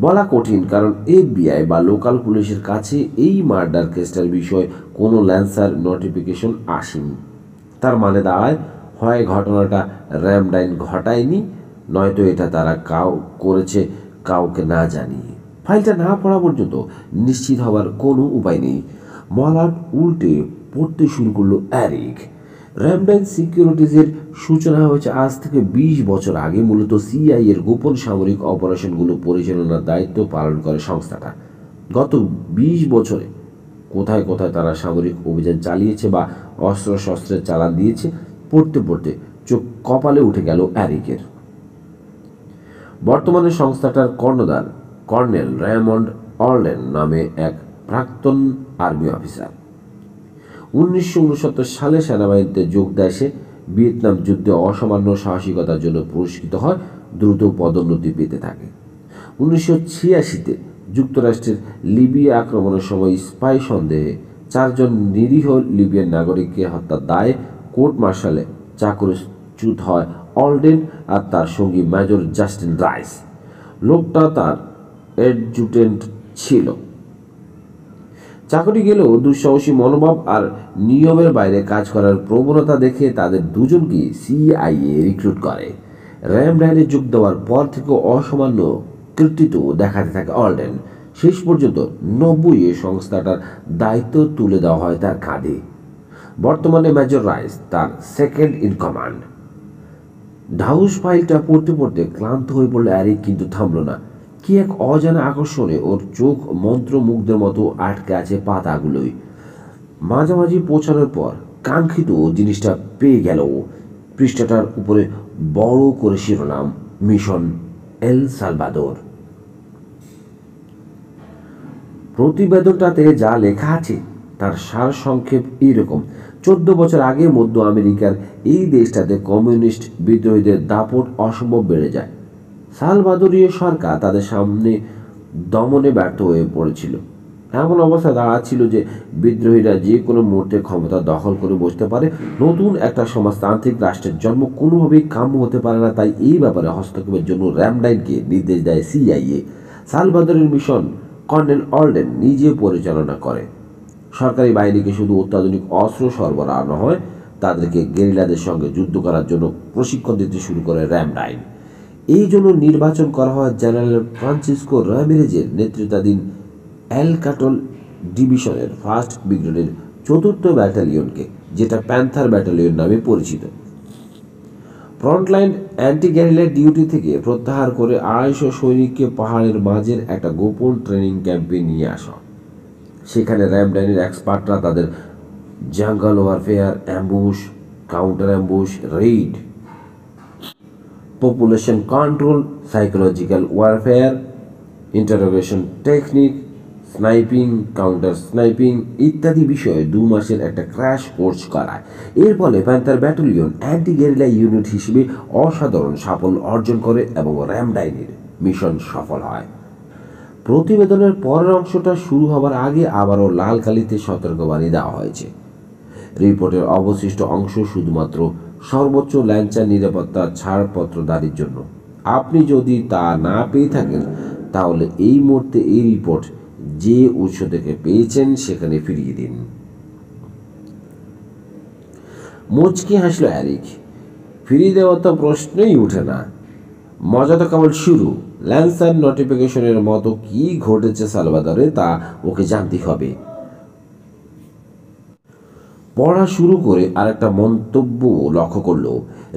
বলা কঠিন, কারণ এফবিআই বা লোকাল পুলিশের কাছে এই মার্ডার কেসটার বিষয়ে কোনো ল্যান্সার নোটিফিকেশন আসেনি। তার মানে দাঁড়ায়, হয় ঘটনাটা র্যামডাইন ঘটায়নি, নয়তো এটা তারা করেছে কাউকে না জানিয়ে। ফাইলটা না পড়া পর্যন্ত নিশ্চিত হবার কোনো উপায় নেই। মলাট উল্টে পড়তে শুরু করলো অ্যারিক। র্যামডাইন সিকিউরিটিজের সূচনা হয়েছে আজ থেকে 20 বছর আগে। মূলত সিআইএর গোপন সামরিক অপারেশনগুলো পরিচালনার দায়িত্ব পালন করে সংস্থাটা। গত 20 বছরে কোথায় কোথায় তারা সামরিক অভিযান চালিয়েছে বা অস্ত্রশস্ত্রের চালান দিয়েছে, পড়তে পড়তে চোখ কপালে উঠে গেল অ্যারিকের। বর্তমানে সংস্থাটার কর্ণধার কর্নেল রেমন্ড অর্লেন নামে এক প্রাক্তন আর্মি অফিসার। 1969 সালে সেনাবাহিনীতে যোগ দেয় সে। ভিয়েতনাম যুদ্ধে অসামান্য সাহসিকতার জন্য পুরস্কৃত হয়, দ্রুত পদোন্নতি পেতে থাকে। 1986-তে যুক্তরাষ্ট্রের লিবিয়া আক্রমণের সময় স্পাই সন্দেহে 4 জন নিরীহ লিবিয়ান নাগরিককে হত্যার দায়ে কোর্ট মার্শালে চাকরিচ্যুত হয় অল্ডেন আর তার সঙ্গী মেজর জাস্টিন রাইস। লোকটা তার অ্যাডজুটেন্ট ছিল। চাকরি গেলেও দুঃসাহসী মনোভাব আর নিয়মের বাইরে কাজ করার প্রবণতা দেখে তাদের দুজনকে সিআইএ রিক্রুট করে। র্যামডাইনে যোগ দেওয়ার পর থেকে অসামান্য কৃতিত্ব দেখাতে থাকে অল্ডেন। শেষ পর্যন্ত 90-এ সংস্থাটার দায়িত্ব তুলে দেওয়া হয় তার কাঁধে। বর্তমানে মেজর রাইস তার সেকেন্ড ইন কমান্ড। ঢাউস ফাইলটা পড়তে পড়তে ক্লান্ত হয়ে পড়ল অ্যারিক, কিন্তু থামল না। কি এক অজানা আকর্ষণে ওর চোখ মন্ত্রমুগ্ধের মতো আটকে আছে পাতাগুলোই। মাঝামাঝি পৌঁছানোর পর কাঙ্ক্ষিত জিনিসটা পেয়ে গেল। পৃষ্ঠাটার উপরে বড় করে শিরোনাম, মিশন এল সালভাদোর। প্রতিবেদনটাতে যা লেখা আছে তার সারসংক্ষেপ এইরকম: 14 বছর আগে মধ্য আমেরিকার এই দেশটাতে কমিউনিস্ট বিদ্রোহীদের দাপট অসম্ভব বেড়ে যায়। সালভাদোরীয় সরকার তাদের সামনে দমনে ব্যর্থ হয়ে পড়েছিল। এমন অবস্থা দাঁড়াচ্ছিল যে বিদ্রোহীরা যে কোনো মুহূর্তে ক্ষমতা দখল করে বসতে পারে। নতুন একটা সমাজতান্ত্রিক রাষ্ট্রের জন্ম কোনোভাবেই কাম্য হতে পারে না। তাই এই ব্যাপারে হস্তক্ষেপের জন্য রামডাইনকে নির্দেশ দেয় সিআইএ। সালভাদোরের মিশন কর্নেল অলডেন নিজে পরিচালনা করে। সরকারি বাহিনীকে শুধু অত্যাধুনিক অস্ত্র সরবরাহ নয়, তাদেরকে গেরিলাদের সঙ্গে যুদ্ধ করার জন্য প্রশিক্ষণ দিতে শুরু করে রামডাইন। এই জন্য নির্বাচন করা হয় জেনারেল ফ্রান্সিসকো রামিরেজের নেতৃত্বাধীন অ্যালকাটল ডিভিশনের 1st ব্রিগেডের 4th ব্যাটালিয়নকে, যেটা প্যান্থার ব্যাটালিয়ন নামে পরিচিত। ফ্রন্টলাইন অ্যান্টি গ্যারিলা ডিউটি থেকে প্রত্যাহার করে 250 সৈনিককে পাহাড়ের মাঝের একটা গোপন ট্রেনিং ক্যাম্পে নিয়ে আসা। সেখানে রামডাইনের এক্সপার্টরা তাদের jungle warfare, ambush, counter ambush, Raid, population control, psychological warfare, interrogation technique, sniping, counter sniping ইত্যাদি বিষয়ে 2 মাসের একটা ক্র্যাশ কোর্স করায়। এর ফলে panther battalion anti guerrilla unit হিসেবে অসাধারণ সাফল্য অর্জন করে এবং রামডাইনের মিশন সফল হয়। প্রতিবেদনের পরের অংশটা শুরু হবার আগে আবারও লাল কালিতে সতর্কবাণী দেওয়া হয়েছে। রিপোর্টের অবশিষ্ট অংশ শুধুমাত্র সর্বোচ্চ ল্যাঞ্চার নিরাপত্তা ছাড়পত্রধারীর জন্য। আপনি যদি তা না পেয়ে থাকেন তাহলে এই মুহূর্তে এই রিপোর্ট যে উৎস থেকে পেয়েছেন সেখানে ফিরিয়ে দিন। মুচকি হাসল অ্যারিক। ফিরিয়ে দেওয়ার তো প্রশ্নই উঠে না, মজা তো কেবল শুরু। ল্যান্সার নোটিফিকেশনের মতো কি ঘটেছে সালভাদরে তা ওকে জানতে হবে। পড়া শুরু করে আরেকটা মন্তব্য লক্ষ্য করল,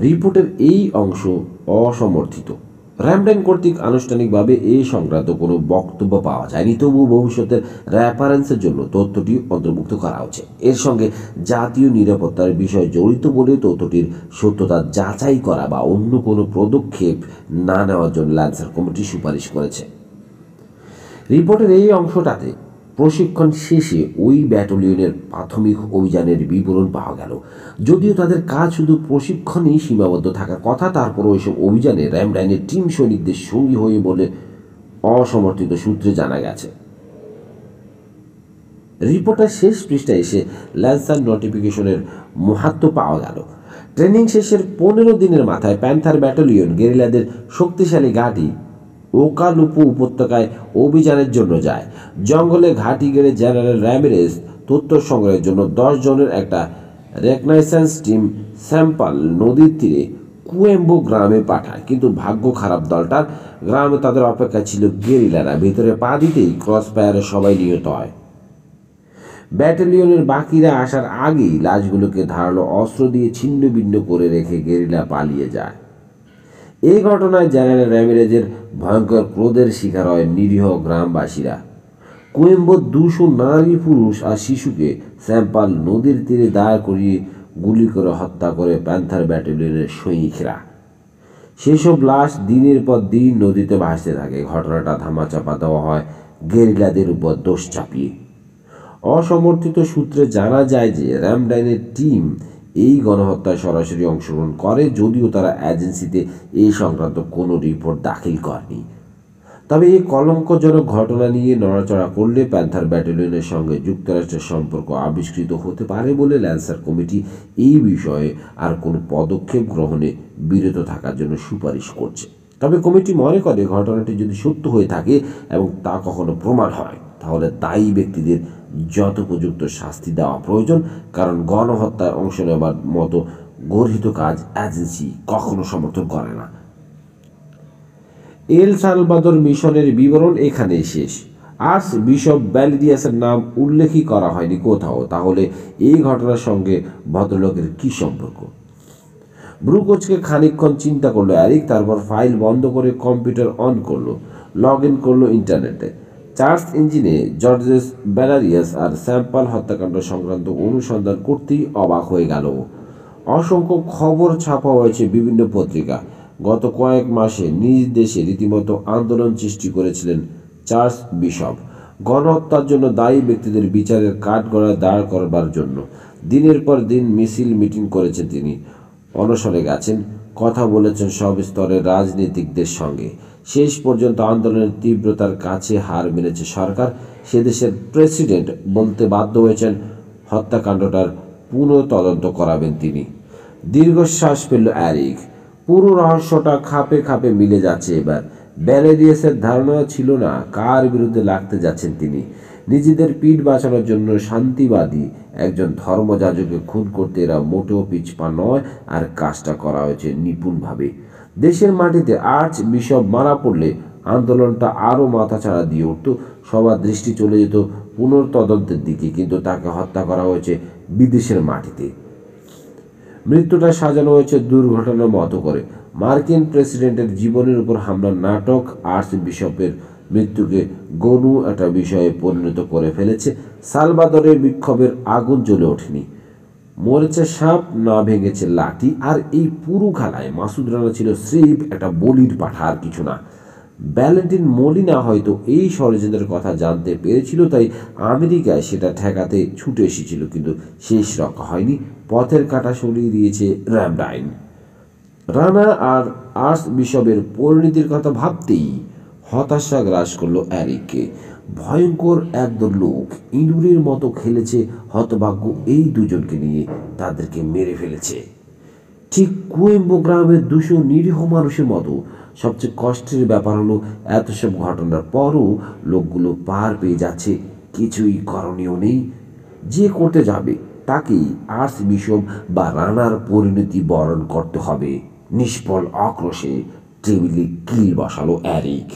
রিপোর্টের এই অংশ অসমর্থিত। রামডাইন কর্তৃক আনুষ্ঠানিকভাবে এই সংক্রান্ত কোনো বক্তব্য পাওয়া যায়নি, তবুও ভবিষ্যতের রেফারেন্সের জন্য তথ্যটি অন্তর্ভুক্ত করা হচ্ছে। এর সঙ্গে জাতীয় নিরাপত্তার বিষয় জড়িত বলে তথ্যটির সত্যতা যাচাই করা বা অন্য কোনো পদক্ষেপ না নেওয়ার জন্য ল্যান্সার কমিটি সুপারিশ করেছে। রিপোর্টের এই অংশটাতে প্রশিক্ষণ শেষে ওই ব্যাটালিয়নের প্রাথমিক অভিযানের বিবরণ পাওয়া গেল। যদিও তাদের কাজ শুধু প্রশিক্ষণেই সীমাবদ্ধ থাকার কথা, তারপরও ওইসব অভিযানে রামডাইনের টিম সৈনিকদের সঙ্গী হয়ে বলে অসমর্থিত সূত্রে জানা গেছে। রিপোর্টের শেষ পৃষ্ঠায় এসে ল্যান্সার নোটিফিকেশনের মাহাত্ম্য পাওয়া গেল। ট্রেনিং শেষের 15 দিনের মাথায় প্যান্থার ব্যাটালিয়ন গেরিলাদের শক্তিশালী ঘাঁটি ওকালুপু উপত্যকায় অভিযানের জন্য যায়। জঙ্গলে ঘাঁটি গেড়ে জেনারেল রামিরেজ তথ্য সংগ্রহের জন্য 10 জনের একটা রেকনাইসেন্স টিম স্যাম্পাল নদীর তীরে কুয়েম্বো গ্রামে পাঠায়। কিন্তু ভাগ্য খারাপ দলটার। গ্রামে তাদের অপেক্ষা ছিল গেরিলারা। ভিতরে পা দিতেই ক্রস ফায়ারে সবাই নিহত হয়। ব্যাটালিয়নের বাকিরা আসার আগেই লাশগুলোকে ধারালো অস্ত্র দিয়ে ছিন্ন ভিন্ন করে রেখে গেরিলা পালিয়ে যায়। এই ঘটনায় জেনারেল রামিরেজের ভয়ঙ্কর ক্রোধের শিকার হয় নিরীহ গ্রামবাসীরা। কুয়েম্বোর 200 নারী, পুরুষ আর শিশুকে স্যাম্পাল নদীর তীরে দাঁড় করিয়ে গুলি করে হত্যা করে প্যান্থার ব্যাটালিয়নের সৈনিকরা। সেসব লাশ দিনের পর দিন নদীতে ভাসতে থাকে। ঘটনাটা ধামাচাপা দেওয়া হয় গেরিলাদের উপর দোষ চাপিয়ে। অসমর্থিত সূত্রে জানা যায় যে রামডাইনের টিম এই গণহত্যায় সরাসরি অংশগ্রহণ করে, যদিও তারা এজেন্সিতে এই সংক্রান্ত কোনো রিপোর্ট দাখিল করেনি। তবে এই কলঙ্কজনক ঘটনা নিয়ে নড়াচড়া করলে প্যান্থার ব্যাটালিয়নের সঙ্গে যুক্তরাষ্ট্রের সম্পর্ক আবিষ্কৃত হতে পারে বলে ল্যান্সার কমিটি এই বিষয়ে আর কোনো পদক্ষেপ গ্রহণে বিরত থাকার জন্য সুপারিশ করছে। তবে কমিটি মনে করে ঘটনাটি যদি সত্য হয়ে থাকে এবং তা কখনো প্রমাণ হয় তাহলে দায়ী ব্যক্তিদের যথোপযুক্ত শাস্তি দেওয়া প্রয়োজন, কারণ গণহত্যায় অংশ নেওয়ার মতো গর্হিত কাজ এজেন্সি কখনো সমর্থন করে না। এল সালভাদর মিশনের বিবরণ এখানেই শেষ। আর্চ বিশপ ভ্যালেডিয়াসের নাম উল্লেখই করা হয়নি কোথাও। তাহলে এই ঘটনার সঙ্গে ভদ্রলোকের কি সম্পর্ক? ব্রুকোচকে খানিকক্ষণ চিন্তা করলো অ্যারিক। তারপর ফাইল বন্ধ করে কম্পিউটার অন করলো, লগ ইন করলো ইন্টারনেটে। সার্চ ইঞ্জিনে জর্জেস ব্যালারিয়াস আর স্যাম্পাল হত্যাকাণ্ড সংক্রান্ত অনুসন্ধান করতেই অবাক হয়ে গেল। অসংখ্য খবর ছাপা হয়েছে বিভিন্ন পত্রিকা। গত কয়েক মাসে নিজ দেশে রীতিমতো আন্দোলন সৃষ্টি করেছিলেন চার্লস বিশপ। গণহত্যার জন্য দায়ী ব্যক্তিদের বিচারের কাঠগড়ায় দাঁড় করবার জন্য দিনের পর দিন মিছিল মিটিং করেছেন তিনি। অনশনে গেছেন, কথা বলেছেন সব স্তরের রাজনীতিকদের সঙ্গে। শেষ পর্যন্ত আন্দোলনের তীব্রতার কাছে হার মেনেছে সরকার। সে দেশের প্রেসিডেন্ট বলতে বাধ্য হয়েছেন হত্যাকাণ্ডটার পুনঃ তদন্ত করাবেন তিনি। দীর্ঘশ্বাস ফেলল এরিক। পুরো রহস্যটা খাপে খাপে মিলে যাচ্ছে এবার। ব্যালেরিয়াসের ধারণা ছিল না কার বিরুদ্ধে লাগতে যাচ্ছেন তিনি। নিজেদের পিঠ বাঁচানোর জন্য শান্তিবাদী একজন ধর্মযাজককে খুন করতে এরা মোটেও পিছপা নয়, আর কাজটা করা হয়েছে নিপুণভাবে। দেশের মাটিতে আর্চ বিশপ মারা পড়লে আন্দোলনটা আরও মাথাছাড়া দিয়ে উঠত। সবার দৃষ্টি চলে যেত পুনর্তদন্তের দিকে, কিন্তু তাকে হত্যা করা হয়েছে বিদেশের মাটিতে। মৃত্যুটা সাজানো হয়েছে দুর্ঘটনার মতো করে। মার্কিন প্রেসিডেন্টের জীবনের উপর হামলার নাটক আর্চ বিশপের মৃত্যুকে গণু একটা বিষয়ে পরিণত করে ফেলেছে। সালভাদরের বিক্ষোভের আগুন জ্বলে ওঠেনি, মরেছে সাপ, না ভেঙেছে লাঠি। আর এই পুরো খেলায় মাসুদ রানা ছিল স্রেফ একটা বলির পাঠা, আর কিছু না। ভ্যালেন্টিন মলিনা হয়তো এই ষড়যন্ত্রের কথা জানতে পেরেছিল, তাই আমেরিকায় সেটা ঠেকাতে ছুটে এসেছিল, কিন্তু শেষ রক্ষা হয়নি। পথের কাঁটা সরিয়ে দিয়েছে র্যামডাইন। রানা আর আর্চ বিশপের পরিণতির কথা ভাবতেই হতাশা গ্রাস করলো এরিককে। ভয়ঙ্কর একদল লোক ইঁদুরের মতো খেলেছে হতভাগ্য এই দুজনকে নিয়ে, তাদেরকে মেরে ফেলেছে ঠিক কুয়েম্বো গ্রামের 200 নিরীহ মানুষের মতো। সবচেয়ে কষ্টের ব্যাপার হলো এত সব ঘটনার পরও লোকগুলো পার পেয়ে যাচ্ছে, কিছুই করণীয় নেই। যে করতে যাবে তাকেই আর্চ বিশপ বা রানার পরিণতি বরণ করতে হবে। নিষ্ফল আক্রোশে টেবিলে কিল বসালো এরিক।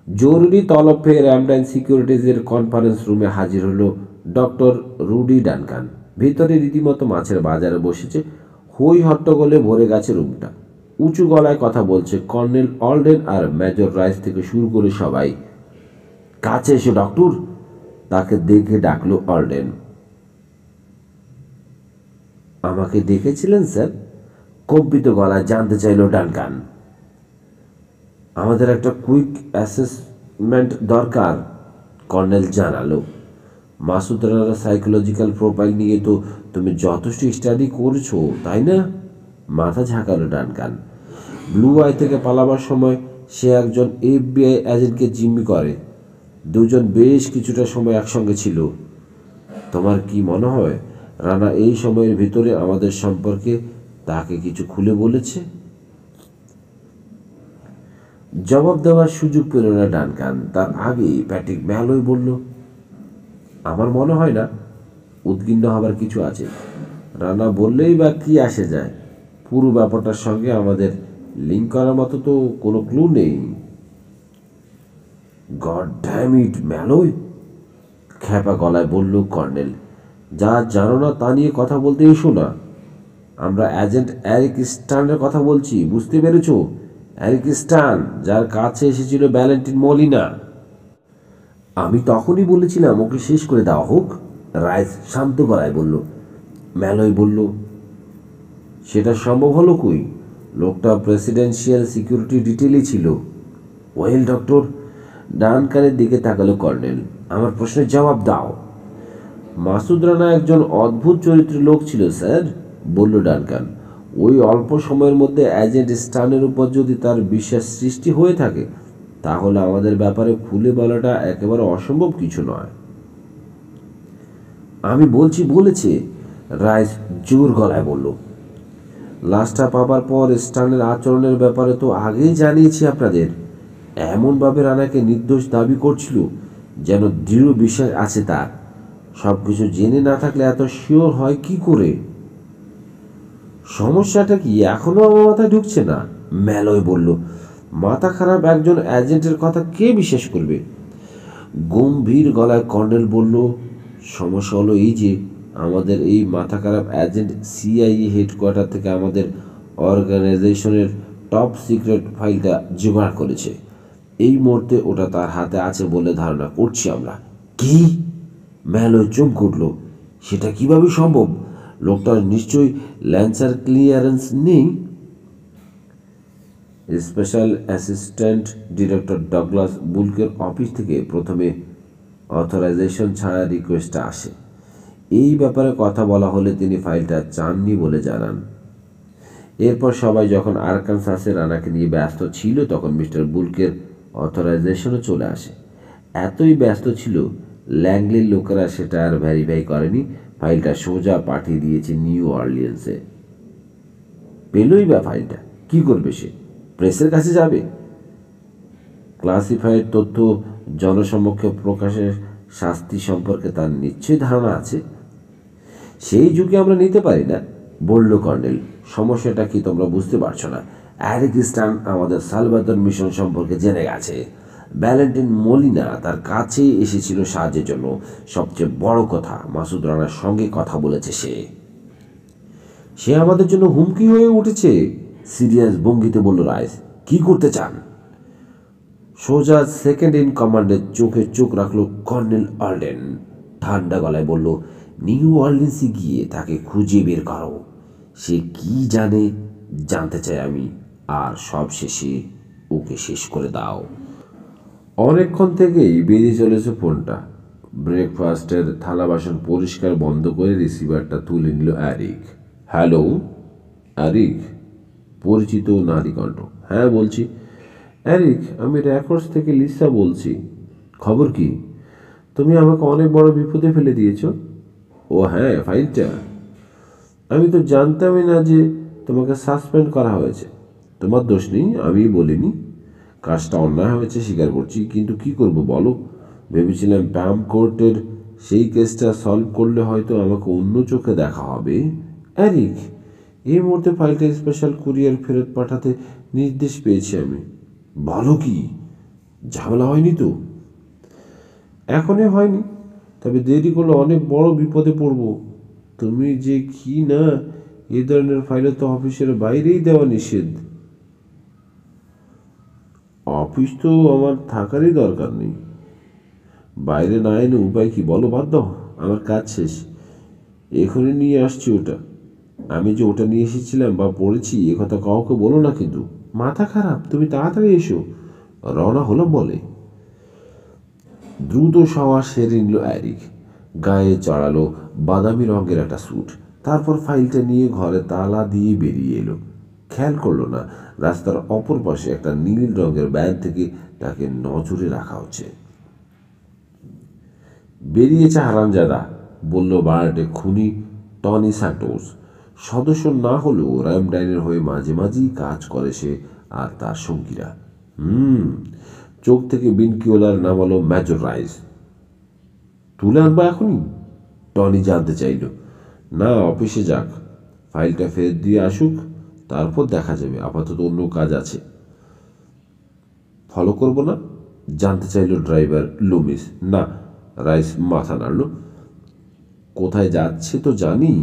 জরুরি তলব পেয়ে র্যামডাইন সিকিউরিটিজের কনফারেন্স রুমে হাজির হলো ডক্টর রুডি ডানকান। ভিতরে রীতিমতো মাছের বাজারে বসেছে। হই হট্টগোলে ভরে গেছে রুমটা। উঁচু গলায় কথা বলছে কর্নেল অলডেন আর মেজর রাইস থেকে শুরু করে সবাই। কাছে এসো ডক্টর, তাকে দেখে ডাকলো অলডেন। আমাকে ডেকেছিলেন স্যার? কম্পিত গলায় জানতে চাইল ডানকান। আমাদের একটা কুইক অ্যাসেসমেন্ট দরকার, কর্নেল জানালো। মাসুদ রানার সাইকোলজিক্যাল প্রোফাইল নিয়ে তো তুমি যথেষ্ট স্টাডি করেছো, তাই না? মাথা ঝাঁকালো ডানকান। ব্লু আই থেকে পালাবার সময় সে একজন FBI এজেন্টকে জিম্মি করে। দুজন বেশ কিছুটা সময় একসঙ্গে ছিল। তোমার কি মনে হয় রানা এই সময়ের ভিতরে আমাদের সম্পর্কে তাকে কিছু খুলে বলেছে? জবাব দেওয়ার সুযোগ পেল না ডানকান। তার আগেই প্যাট্রিক ম্যালয় বলল, আমার মনে হয় না। উদ্বিগ্ন হবার কিছু আছে। রানা বললেই বা কি আসে যায়? পুরো ব্যাপারটার সঙ্গে আমাদের লিঙ্ক করার মতো তো কোনো ক্লু নেই। গড ড্যাম ইট ম্যালয়, খ্যাপা গলায় বলল কর্নেল। যা জানো না তা নিয়ে কথা বলতে এসো না। আমরা এজেন্ট এরিক স্টানের কথা বলছি, বুঝতে পেরেছ? এরিক স্টান, যার কাছে এসেছিল ভ্যালেন্টিন মলিনা। আমি তখনই বলেছিলাম ওকে শেষ করে দেওয়া হোক, রাইস শান্ত গলায় বলল। ম্যালয় বলল, সেটা সম্ভব হলো কই? লোকটা প্রেসিডেন্সিয়াল সিকিউরিটি ডিটেলই ছিল। ওয়েল ডক্টর, ডানকানের দিকে তাকালো কর্নেল। আমার প্রশ্নের জবাব দাও। মাসুদ রানা একজন অদ্ভুত চরিত্রের লোক ছিল স্যার, বলল ডানকান। ওই অল্প সময়ের মধ্যে এজেন্ট স্টানের উপর যদি তার বিশ্বাস সৃষ্টি হয়ে থাকে, তাহলে আমাদের ব্যাপারে খুলে বলাটা একেবারে অসম্ভব কিছু নয়। আমি বলেছে, রাইস জোর গলায় বলল। লাশটা পাবার পর স্টানের আচরণের ব্যাপারে তো আগেই জানিয়েছি আপনাদের। এমনভাবে রানাকে নির্দোষ দাবি করছিল যেন দৃঢ় বিশ্বাস আছে তার। সব কিছু জেনে না থাকলে এত শিওর হয় কি করে? সমস্যাটা কি এখনো আমার মাথায় ঢুকছে না, ম্যালয় বলল। মাথা খারাপ একজন এজেন্টের কথা কে বিশ্বাস করবে? গম্ভীর গলায় কর্নেল বলল, সমস্যা হলো এই যে আমাদের এই মাথা খারাপ এজেন্ট CIA হেডকোয়ার্টার থেকে আমাদের অর্গানাইজেশনের টপ সিক্রেট ফাইলটা জোগাড় করেছে। এই মুহূর্তে ওটা তার হাতে আছে বলে ধারণা করছি আমরা। কি? ম্যালয় চমকে উঠল। সেটা কিভাবে সম্ভব? লোকটার নিশ্চয়ই ল্যান্সার ক্লিয়ারেন্স নেই। স্পেশাল অ্যাসিস্ট্যান্ট ডিরেক্টর ডগলাস বুলকের অফিস থেকে প্রথমে অথরাইজেশন ছাড়া রিকোয়েস্টটা আসে। এই ব্যাপারে কথা বলা হলে তিনি ফাইলটা চাননি বলে জানান। এরপর সবাই যখন আরকানসাসের রানাকে নিয়ে ব্যস্ত ছিল তখন মিস্টার বুলকের অথরাইজেশনও চলে আসে। এতই ব্যস্ত ছিল ল্যাংলির লোকেরা সেটা আর ভেরিফাই করেনি, ফাইলটা সোজা পাঠিয়ে দিয়েছে নিউ অরলিয়েন্সে। পেলই বা ফাইলটা কি করবে সে? প্রেসের কাছে যাবে? ক্লাসিফাইড তথ্য জনসমক্ষে প্রকাশের শাস্তি সম্পর্কে তার নিশ্চয়ই ধারণা আছে। সেই যুগে আমরা নিতে পারি না, বলল কর্নেল। সমস্যাটা কি তোমরা বুঝতে পারছো না? অ্যারিক স্টান আমাদের সালভাদর মিশন সম্পর্কে জেনে গেছে। ভ্যালেন্টিন মলিনা তার কাছে এসেছিল সাহায্যের জন্য। সবচেয়ে বড় কথা, মাসুদ রানার সঙ্গে কথা বলেছে সে আমাদের জন্য হুমকি হয়ে উঠেছে। সিরিয়াস ভঙ্গিতে বলল রাইস। কি করতে চান? সোজা সেকেন্ড ইন কমান্ডের চোখে চোখ রাখল কর্নেল অলডেন। ঠান্ডা গলায় বলল, নিউ অরলিন্সে গিয়ে তাকে খুঁজে বের করো। সে কি জানে জানতে চাই আমি, আর সব শেষে ওকে শেষ করে দাও। অনেকক্ষণ থেকেই বেরিয়ে চলেছে ফোনটা। ব্রেকফাস্টের থালা বাসন পরিষ্কার বন্ধ করে রিসিভারটা তুলে নিল অ্যারিক। হ্যালো অ্যারিক, পরিচিত নারী কণ্ঠ। হ্যাঁ বলছি। অ্যারিক, আমি র্যাকর্ডস থেকে লিসা বলছি। খবর কি? তুমি আমাকে অনেক বড় বিপদে ফেলে দিয়েছ। ও হ্যাঁ, ফাইলটা। আমি তো জানতামই না যে তোমাকে সাসপেন্ড করা হয়েছে। তোমার দোষ নেই, আমি বলিনি। কাজটা অন্যায় হয়েছে স্বীকার করছি, কিন্তু কি করব বলো। ভেবেছিলাম প্যাম কোর্টের সেই কেসটা সলভ করলে হয়তো আমাকে অন্য চোখে দেখা হবে। অ্যারিক, এই মুহূর্তে ফাইলটা স্পেশাল কুরিয়ার ফেরত পাঠাতে নির্দেশ পেয়েছি আমি। ভালো কি? ঝামেলা হয়নি তো? এখনই হয়নি, তবে দেরি করলে অনেক বড় বিপদে পড়ব। তুমি যে কি না, এই ধরনের ফাইলে তো অফিসের বাইরেই দেওয়া নিষেধ। অফিস তো আমার থাকারই দরকার নেই। বাইরে না এনে উপায় কি বলো? বাদ দাও, আমার কাজ শেষ। এখনই নিয়ে আসছি ওটা। আমি যে ওটা নিয়ে এসেছিলাম বা পড়েছি এ কথা কাউকে বলো না কিন্তু। মাথা খারাপ, তুমি তাড়াতাড়ি এসো। রওনা হলাম বলে দ্রুত সাওয়া সেরে নিল অ্যারিক। গায়ে চড়ালো বাদামি রঙের একটা স্যুট। তারপর ফাইলটা নিয়ে ঘরে তালা দিয়ে বেরিয়ে এলো। খেয়াল করলো না রাস্তার অপর পাশে একটা নীল রঙের ব্যান থেকে তাকে নজরে রাখা হচ্ছে। বেরিয়েছে হারামজাদা, বলল বারাটে খুনি টনি স্যান্টোস। সদস্য না হলেও র্যামডাইনের হয়ে মাঝে মাঝেই কাজ করে সে আর তার সঙ্গীরা। চোখ থেকে বিনকিওলার নামালো মেজর রাইস। তুলে আনবো এখনই? টনি জানতে চাইল। না, অফিসে যাক, ফাইলটা ফেরত দিয়ে আসুক, তারপর দেখা যাবে। আপাতত অন্য কাজ আছে। ফলো করবো না? জানতে চাইল ড্রাইভার লুমিস। না, রাইস মাথা নাড়ল। কোথায় যাচ্ছে তো জানি,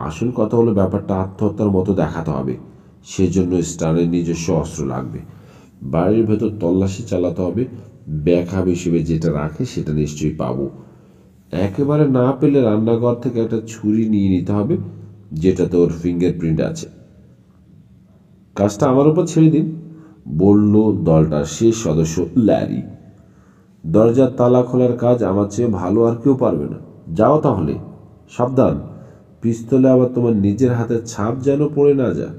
আসল কথা হলো ব্যাপারটা আত্মহত্যার মতো দেখাতে হবে। সেজন্য স্টারের নিজস্ব অস্ত্র লাগবে। বাড়ির ভেতর তল্লাশি চালাতে হবে। ব্যাকআপ হিসেবে যেটা রাখে সেটা নিশ্চয়ই পাবো। একেবারে না পেলে রান্নাঘর থেকে একটা ছুরি নিয়ে নিতে হবে, যেটাতে ওর ফিঙ্গারপ্রিন্ট আছে। কাজটা আমার উপর ছেড়ে দিন, বলল দলটার শেষ সদস্য ল্যারি। দরজার তালা খোলার কাজ আমার চেয়ে ভালো আর কেউ পারবে না। যাও তাহলে। সাবধান, পিস্তলে আবার তোমার নিজের হাতের ছাপ যেন পড়ে না যা।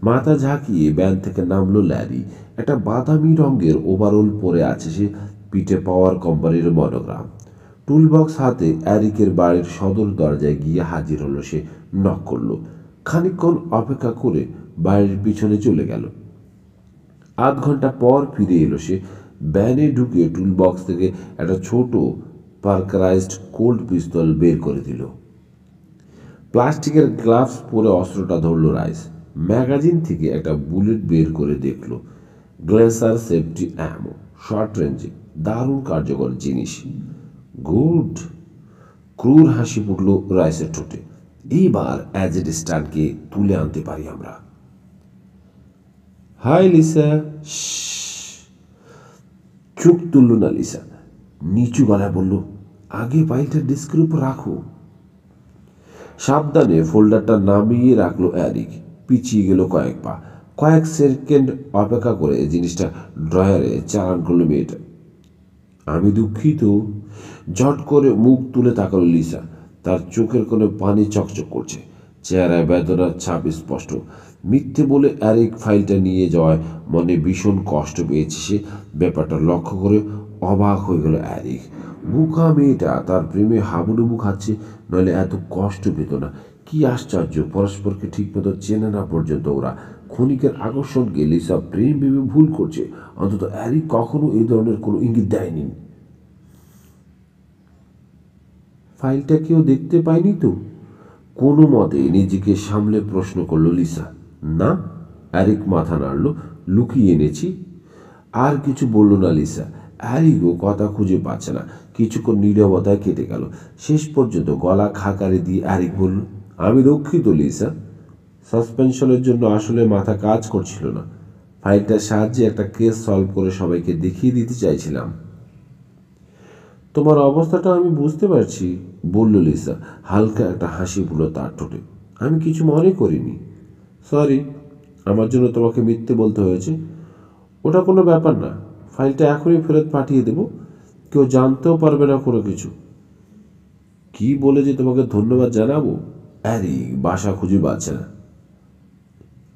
মাথা ঝাঁকিয়ে ব্যান থেকে নামলো ল্যারি। একটা বাদামি রঙের ওভারঅল পরে আছে সে, পিঠে পাওয়ার কোম্পানির মনোগ্রাম। টুলবক্স হাতে অ্যারিকের বাড়ির সদর দরজায় গিয়ে হাজির হলো সে। নক করলো। খানিকক্ষণ অপেক্ষা করে বাড়ির পিছনে চলে গেল। আধ ঘন্টা পর ফিরে এলো সে। ব্যানে ঢুকে টুলবক্স থেকে একটা ছোট পার্কারাইজড কোল্ড পিস্তল বের করে দিল। প্লাস্টিকের গ্লাভস পরে অস্ত্রটা ধরল রাইস। ম্যাগাজিন থেকে একটা বুলেট বের করে দেখল। গ্লেসার সেফটি অ্যামো, শর্ট রেঞ্জে, দারুণ কার্যকর জিনিস। গুড। ক্রুর হাসি ফুটল রাইসের ঠোঁটে। এইবার অ্যাজেড স্টানকে তুলে আনতে পারি আমরা। Hi Lisa. চোখ তুলল না লিসা। নিচু গলায় বলল, আগে ফাইলটা ডেস্কের উপর রাখো। সাবধানে ফোল্ডারটা নামিয়ে রাখলো অ্যারিক। পিছিয়ে গেল কয়েক পা। কয়েক সেকেন্ড অপেক্ষা করে জিনিসটা ড্রয়ারে চালান করলো মেয়েটা। আমি দুঃখিত। ঝট করে মুখ তুলে তাকালো লিসা। তার চোখের কোণে পানি চকচক করছে, চেহারায় বেদনার ছাপ স্পষ্ট। মিথ্যে বলে অ্যারিক ফাইলটা নিয়ে যাওয়ায় মনে ভীষণ কষ্ট পেয়েছে সে। ব্যাপারটা লক্ষ্য করে অবাক হয়ে গেল অ্যারিক। বোকা মেয়েটা তার প্রেমে হাবুডুবু খাচ্ছে, নইলে এত কষ্ট পেত না। কি আশ্চর্য, পরস্পরকে ঠিকমতো চেনে না পর্যন্ত ওরা ক্ষণিকের আকর্ষণকে লিসা প্রেম ভেবে ভুল করছে। অন্তত অ্যারিক কখনো এই ধরনের কোনো ইঙ্গিত দেয়নি। ফাইলটা কেউ দেখতে পায়নি তো? কোনো মতে নিজেকে সামলে প্রশ্ন করলো লিসা। না, অ্যারিক মাথা নাড়ল। লুকিয়ে এনেছি। আর কিছু বলল না লিসা। অ্যারিকও কথা খুঁজে পাচ্ছে না। কিছুক্ষণ নীরবতায় কেটে গেল। শেষ পর্যন্ত গলা খাকারে দিয়ে অ্যারিক বলল, আমি দুঃখিত লিসা। সাসপেনশনের জন্য আসলে মাথা কাজ করছিল না। ফাইলটার সাহায্যে একটা কেস সলভ করে সবাইকে দেখিয়ে দিতে চাইছিলাম। তোমার অবস্থাটা আমি বুঝতে পারছি, বলল লিসা। হালকা একটা হাসি পুরো তার ঠোঁটে। আমি কিছু মনে করিনি। সরি, আমার জন্য তোমাকে মিথ্যে বলতে হয়েছে। ওটা কোনো ব্যাপার না। ফাইলটা এখনই ফেরত পাঠিয়ে দেব। কেউ জানতেও পারবে না কোনো কিছু। কি বলে যে তোমাকে ধন্যবাদ জানাবো? অ্যারিক বাসা খুঁজে পাচ্ছে না।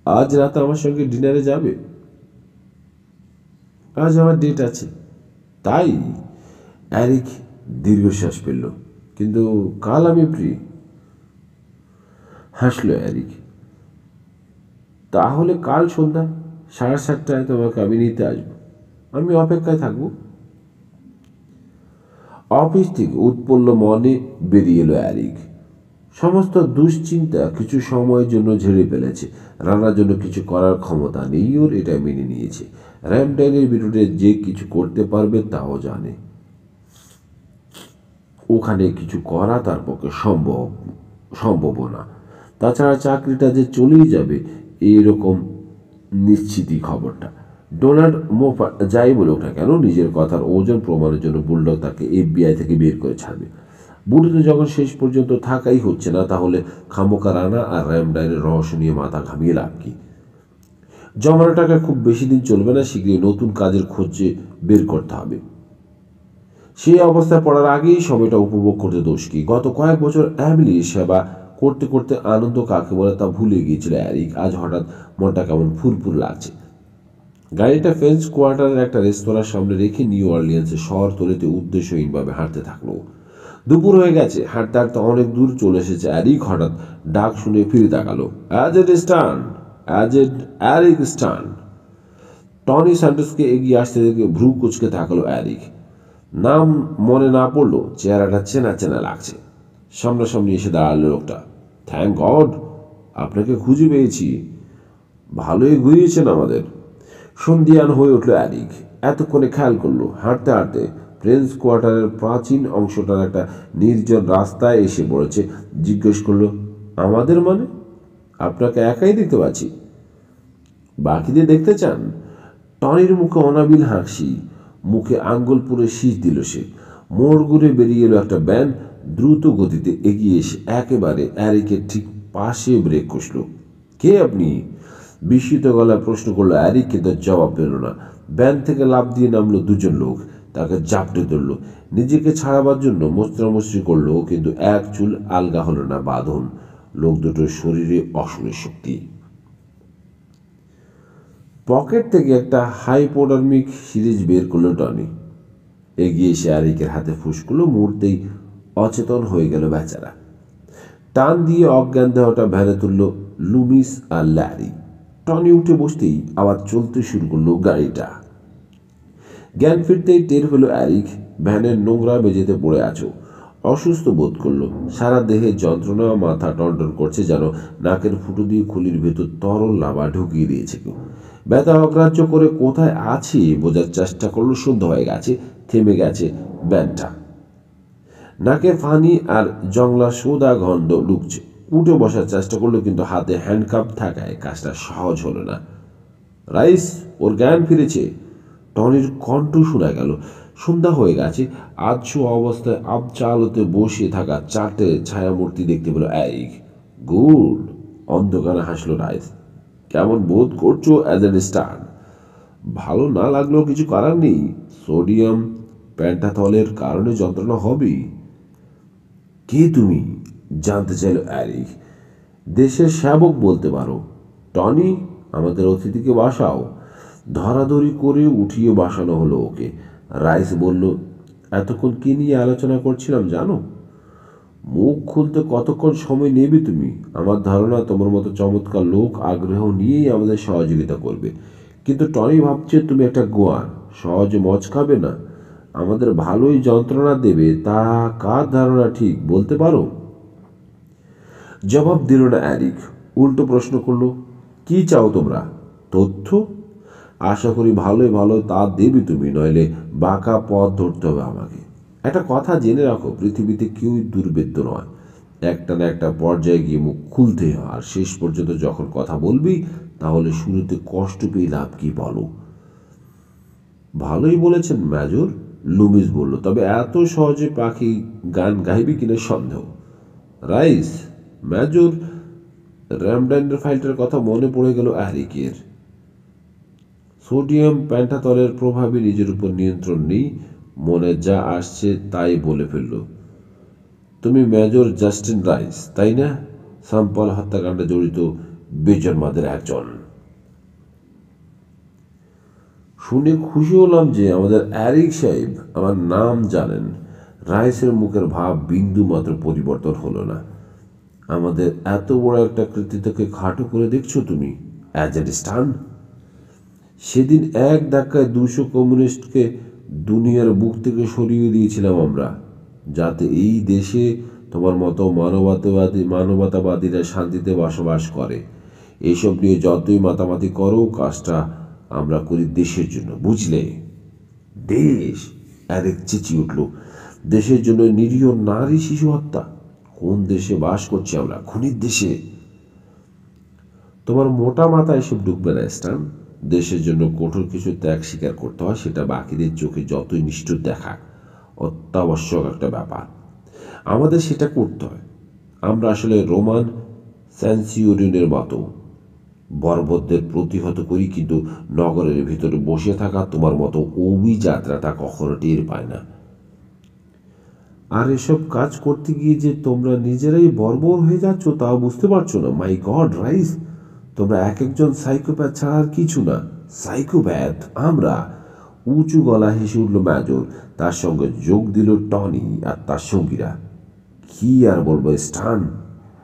আজ রাতে আমার সঙ্গে ডিনারে যাবে? আজ আমার ডেট আছে। তাই? অ্যারিক দীর্ঘশ্বাস ফেলল। কিন্তু কাল আমি ফ্রি। হাসলো অ্যারিক। তাহলে কাল সন্ধ্যায় 7:30টায় তোমাকে আমি নিতে আসবো। আমি অপেক্ষায় থাকব। অফিস থেকে উৎপন্ন মনে বেরিয়ে এলো অ্যারিক। সমস্ত দুশ্চিন্তা কিছু সময়ের জন্য ঝেড়ে ফেলেছে। রান্নার জন্য কিছু করার ক্ষমতা নেই ওর, এটা মেনে নিয়েছে। র্যামডাইনের বিরুদ্ধে যে কিছু করতে পারবে তাও জানে। ওখানে কিছু করা তার পক্ষে সম্ভব না। তাছাড়া চাকরিটা যে চলেই যাবে এইরকম নিশ্চিতই খবরটা। ডোনাল্ড মোফা যাই বলুক না কেন, নিজের কথার ওজন প্রমাণের জন্য বুলডগ তাকে FBI থেকে বের করে ছাড়বে। বুড়িতে যখন শেষ পর্যন্ত থাকাই হচ্ছে না, তাহলে খামোকা রানা আর র্যামডাইনের রহস্য নিয়ে মাথা ঘামিয়ে লাভ কি? জমানো টাকা খুব বেশি দিন চলবে না, শীঘ্রই নতুন কাজের খোঁজে বের করতে হবে। সেই অবস্থায় পড়ার আগেই সময়টা উপভোগ করতে দোষ কি? গত কয়েক বছর অ্যামিলির সেবা করতে করতে আনন্দ কাকে বলে তা ভুলে গিয়েছিল অ্যারিক। আজ হঠাৎ মনটা কেমন ফুরফুর লাগছে। গাড়িটা ফ্রেঞ্চ কোয়ার্টারের একটা রেস্তোরাঁর সামনে রেখে নিউ অরলিয়ান্সের শহরতলিতে উদ্দেশ্যহীনভাবে হাঁটতে থাকলো। দুপুর হয়ে গেছে। হাঁটতে হাঁটতে অনেক দূর চলে এসেছে অ্যারিক। হঠাৎ ডাক শুনে ফিরে তাকালো। Eric stern. টনি স্যান্টোসকে এগিয়ে আসতে দেখে ভ্রু কুচকে তাকালো অ্যারিক। নাম মনে না পড়লো, চেহারাটা চেনা চেনা লাগছে। সামনাসামনি এসে দাঁড়ালো লোকটা। থ্যাংক গড, আপনাকে খুঁজে পেয়েছি। ভালোই ঘুরিয়েছেন আমাদের। সন্ধিয়ান হয়ে উঠল অ্যারিক। এতক্ষণে খেয়াল করলো হাঁটতে হাঁটতে ফ্রেঞ্চ কোয়ার্টারের প্রাচীন অংশটার একটা নির্জন রাস্তায় এসে পড়েছে। জিজ্ঞেস করলো, আমাদের মানে? আপনাকে একাই দেখতে পাচ্ছি। বাকিদের দেখতে চান? টনির মুখে অনাবিল হাসি। মুখে আঙ্গুল পুরে শীষ দিল সে। মোড় ঘুরে বেরিয়ে এলো একটা ব্যান। দ্রুত গতিতে এগিয়ে এসে একেবারে অ্যারিকের ঠিক পাশে ব্রেক কষল। কে আপনি? বিস্মিত গলায় প্রশ্ন করলো অ্যারিক, কিন্তু জবাব পেল না। ব্যান থেকে লাফ দিয়ে নামলো দুজন লোক। তাকে জাপটে ধরলো। নিজেকে ছাড়াবার জন্য মোচড়ামুচড়ি করলো, কিন্তু এক চুল আলগা হলো না বাঁধন। লোক দুটোর শরীরে অসুরের শক্তি। পকেট থেকে একটা হাইপোডার্মিক সিরিজ বের করলো টনি। এগিয়ে এসে অ্যারিকের হাতে ফুসকুলো। মুহূর্তেই অচেতন হয়ে গেল বেচারা। টান দিয়ে অজ্ঞান দেহটা ভ্যানে তুলল লুমিস আর ল্যারি। টনি উঠে বসতেই আবার চলতে শুরু করলো গাড়িটা। জ্ঞান ফিরতেই টের হলো অ্যারিক ভ্যানের নোংরা মেঝেতে পড়ে আছো। অসুস্থ বোধ করলো। সারা দেহে যন্ত্রণা, মাথা টনটন করছে, যেন নাকের ফুটো দিয়ে খুলির ভেতর তরল লাভা ঢুকিয়ে দিয়েছে কেউ। ব্যথা অগ্রাহ্য করে কোথায় আছে বোঝার চেষ্টা করলো। সন্ধ্যা হয়ে গেছে। থেমে গেছে ব্যানটা। নাকে ফানি আর জংলা সোদা গন্ধ ঢুকছে। উঠে বসার চেষ্টা করলো, কিন্তু হাতে হ্যান্ডকাপ থাকায় কাজটা সহজ হলো না। রাইস, ওর জ্ঞান ফিরেছে। টনির কণ্ঠ শোনা গেল। সন্ধ্যা হয়ে গেছে। আধশো অবস্থায় আবছা আলোতে বসে থাকা চারটে ছায়ামূর্তি দেখতে পেল অ্যারিক। গুড, অন্ধকারে হাসলো রাইস। কেমন বোধ করছো অ্যাজ এ স্টার? ভালো না লাগলেও কিছু করার নেই। সোডিয়াম প্যান্টাথলের কারণে যন্ত্রণা হবেই। কে তুমি? জানতে চাইল অ্যারিক। দেশের সেবক বলতে পারো। টনি, আমাদের অতিথিকে বাসাও। ধরাধরি করে উঠিয়ে বাসানো হলো ওকে। রাইস বলল, এতক্ষণ কি নিয়ে আলোচনা করছিলাম জানো? মুখ খুলতে কতক্ষণ সময় নেবে তুমি? আমার ধারণা তোমার মতো চমৎকার লোক আগ্রহ নিয়েই আমাদের সহযোগিতা করবে, কিন্তু টনি ভাবছে তুমি একটা গোয়ার, সহজে মজ খাবে না, আমাদের ভালোই যন্ত্রণা দেবে। তা কার ধারণা ঠিক বলতে পারো? জবাব দিল না অ্যারিক। উল্টো প্রশ্ন করলো, কি চাও তোমরা? তথ্য? আশা করি ভালোই ভালো তা দেবে তুমি, নইলে বাঁকা পথ ধরতে হবে আমাকে। একটা কথা জেনে রাখো, পৃথিবীতে কেউই দুর্বেদ্য নয়। একটা না একটা পর্যায়ে গিয়ে মুখ খুলতে হয়, আর শেষ পর্যন্ত যখন কথা বলবি তাহলে শুরুতে কষ্ট পেয়ে লাভ কি বলো? ভালোই বলেছেন মেজর, লুমিস বলল, তবে এত সহজে পাখি গান গাইবে কিনা সন্দেহ। রাইস, মেজর র্যামড্যান্ডের ফাইলটার কথা মনে পড়ে গেল অ্যারিকের। সোডিয়াম প্যান্টাথলের প্রভাবে নিজের উপর নিয়ন্ত্রণ নেই, মনে যা আসছে তাই বলে ফেলল। তুমি মেজর জাস্টিন রাইস, তাই না? সাম্পল হত্যাকাণ্ডে জড়িত বেজন্মাদের একজন। শুনে খুশি হলাম যে আমাদের অ্যারিক সাহেব আমার নাম জানেন। রাইসের মুখের ভাব বিন্দু মাত্র পরিবর্তন হলো না। আমাদের এত বড় একটা কৃতিত্বকে খাটো করে দেখছো তুমি অ্যাজ এ স্টান? সেদিন এক ধাক্কায় 200 কমিউনিস্টকে দুনিয়ার বুক থেকে সরিয়ে দিয়েছিলাম আমরা, যাতে এই দেশে তোমার মতো মানবতাবাদীরা শান্তিতে বসবাস করে। এসব নিয়ে যতই মাতামাতি করো, কাজটা আমরা করি দেশের জন্য, বুঝলে? দেশ? অ্যারিক চেঁচিয়ে উঠল। দেশের জন্য নিরীহ নারী শিশু হত্যা? কোন দেশে বাস করছি আমরা? খুনির দেশে। তোমার মোটা মাথা এসব ঢুকবে না স্টান। দেশের জন্য কঠোর কিছু ত্যাগ স্বীকার করতে হয়, সেটা বাকিদের চোখে যতই নিষ্ঠুর দেখাক, অত্যাবশ্যক একটা ব্যাপার। আমাদের সেটা করতে হয়। আমরা আসলে রোমান সেন্সিওরিনের মতো বর্বরদের প্রতিহত করি, কিন্তু নগরের ভিতরে বসে থাকা তোমার মতো অভিযাত্রাটা কখনো টের পায় না। আর এসব কাজ করতে গিয়ে যে তোমরা নিজেরাই বর্বর হয়ে যাচ্ছ তাও বুঝতে পারছো না। মাই গড রাইস, তোমরা এক একজন সাইকোপ্যাথ ছাড়া আর কিছু না। সাইকোপ্যাথ আমরা? উঁচু গলা হেসে উঠল মেজর। তার সঙ্গে যোগ দিল টনি আর তার সঙ্গীরা। কি আর বলবো স্টান,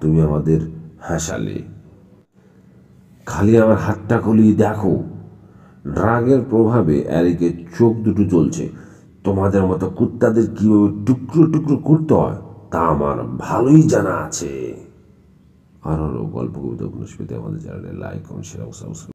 তুমি আমাদের হাসালে। খালি আমার হাতটা খুলিয়ে দেখো। ড্রাগের প্রভাবে অ্যারিকের চোখ দুটো জ্বলছে। তোমাদের মতো কুত্তাদের কিভাবে টুকরো টুকরো করতে হয় তা আমার ভালোই জানা আছে। আরও গল্প কবিতা উপন্যাস পেতে আমাদের চ্যানেলে লাইক, কমেন্ট, শেয়ার, সাবস্ক্রাইব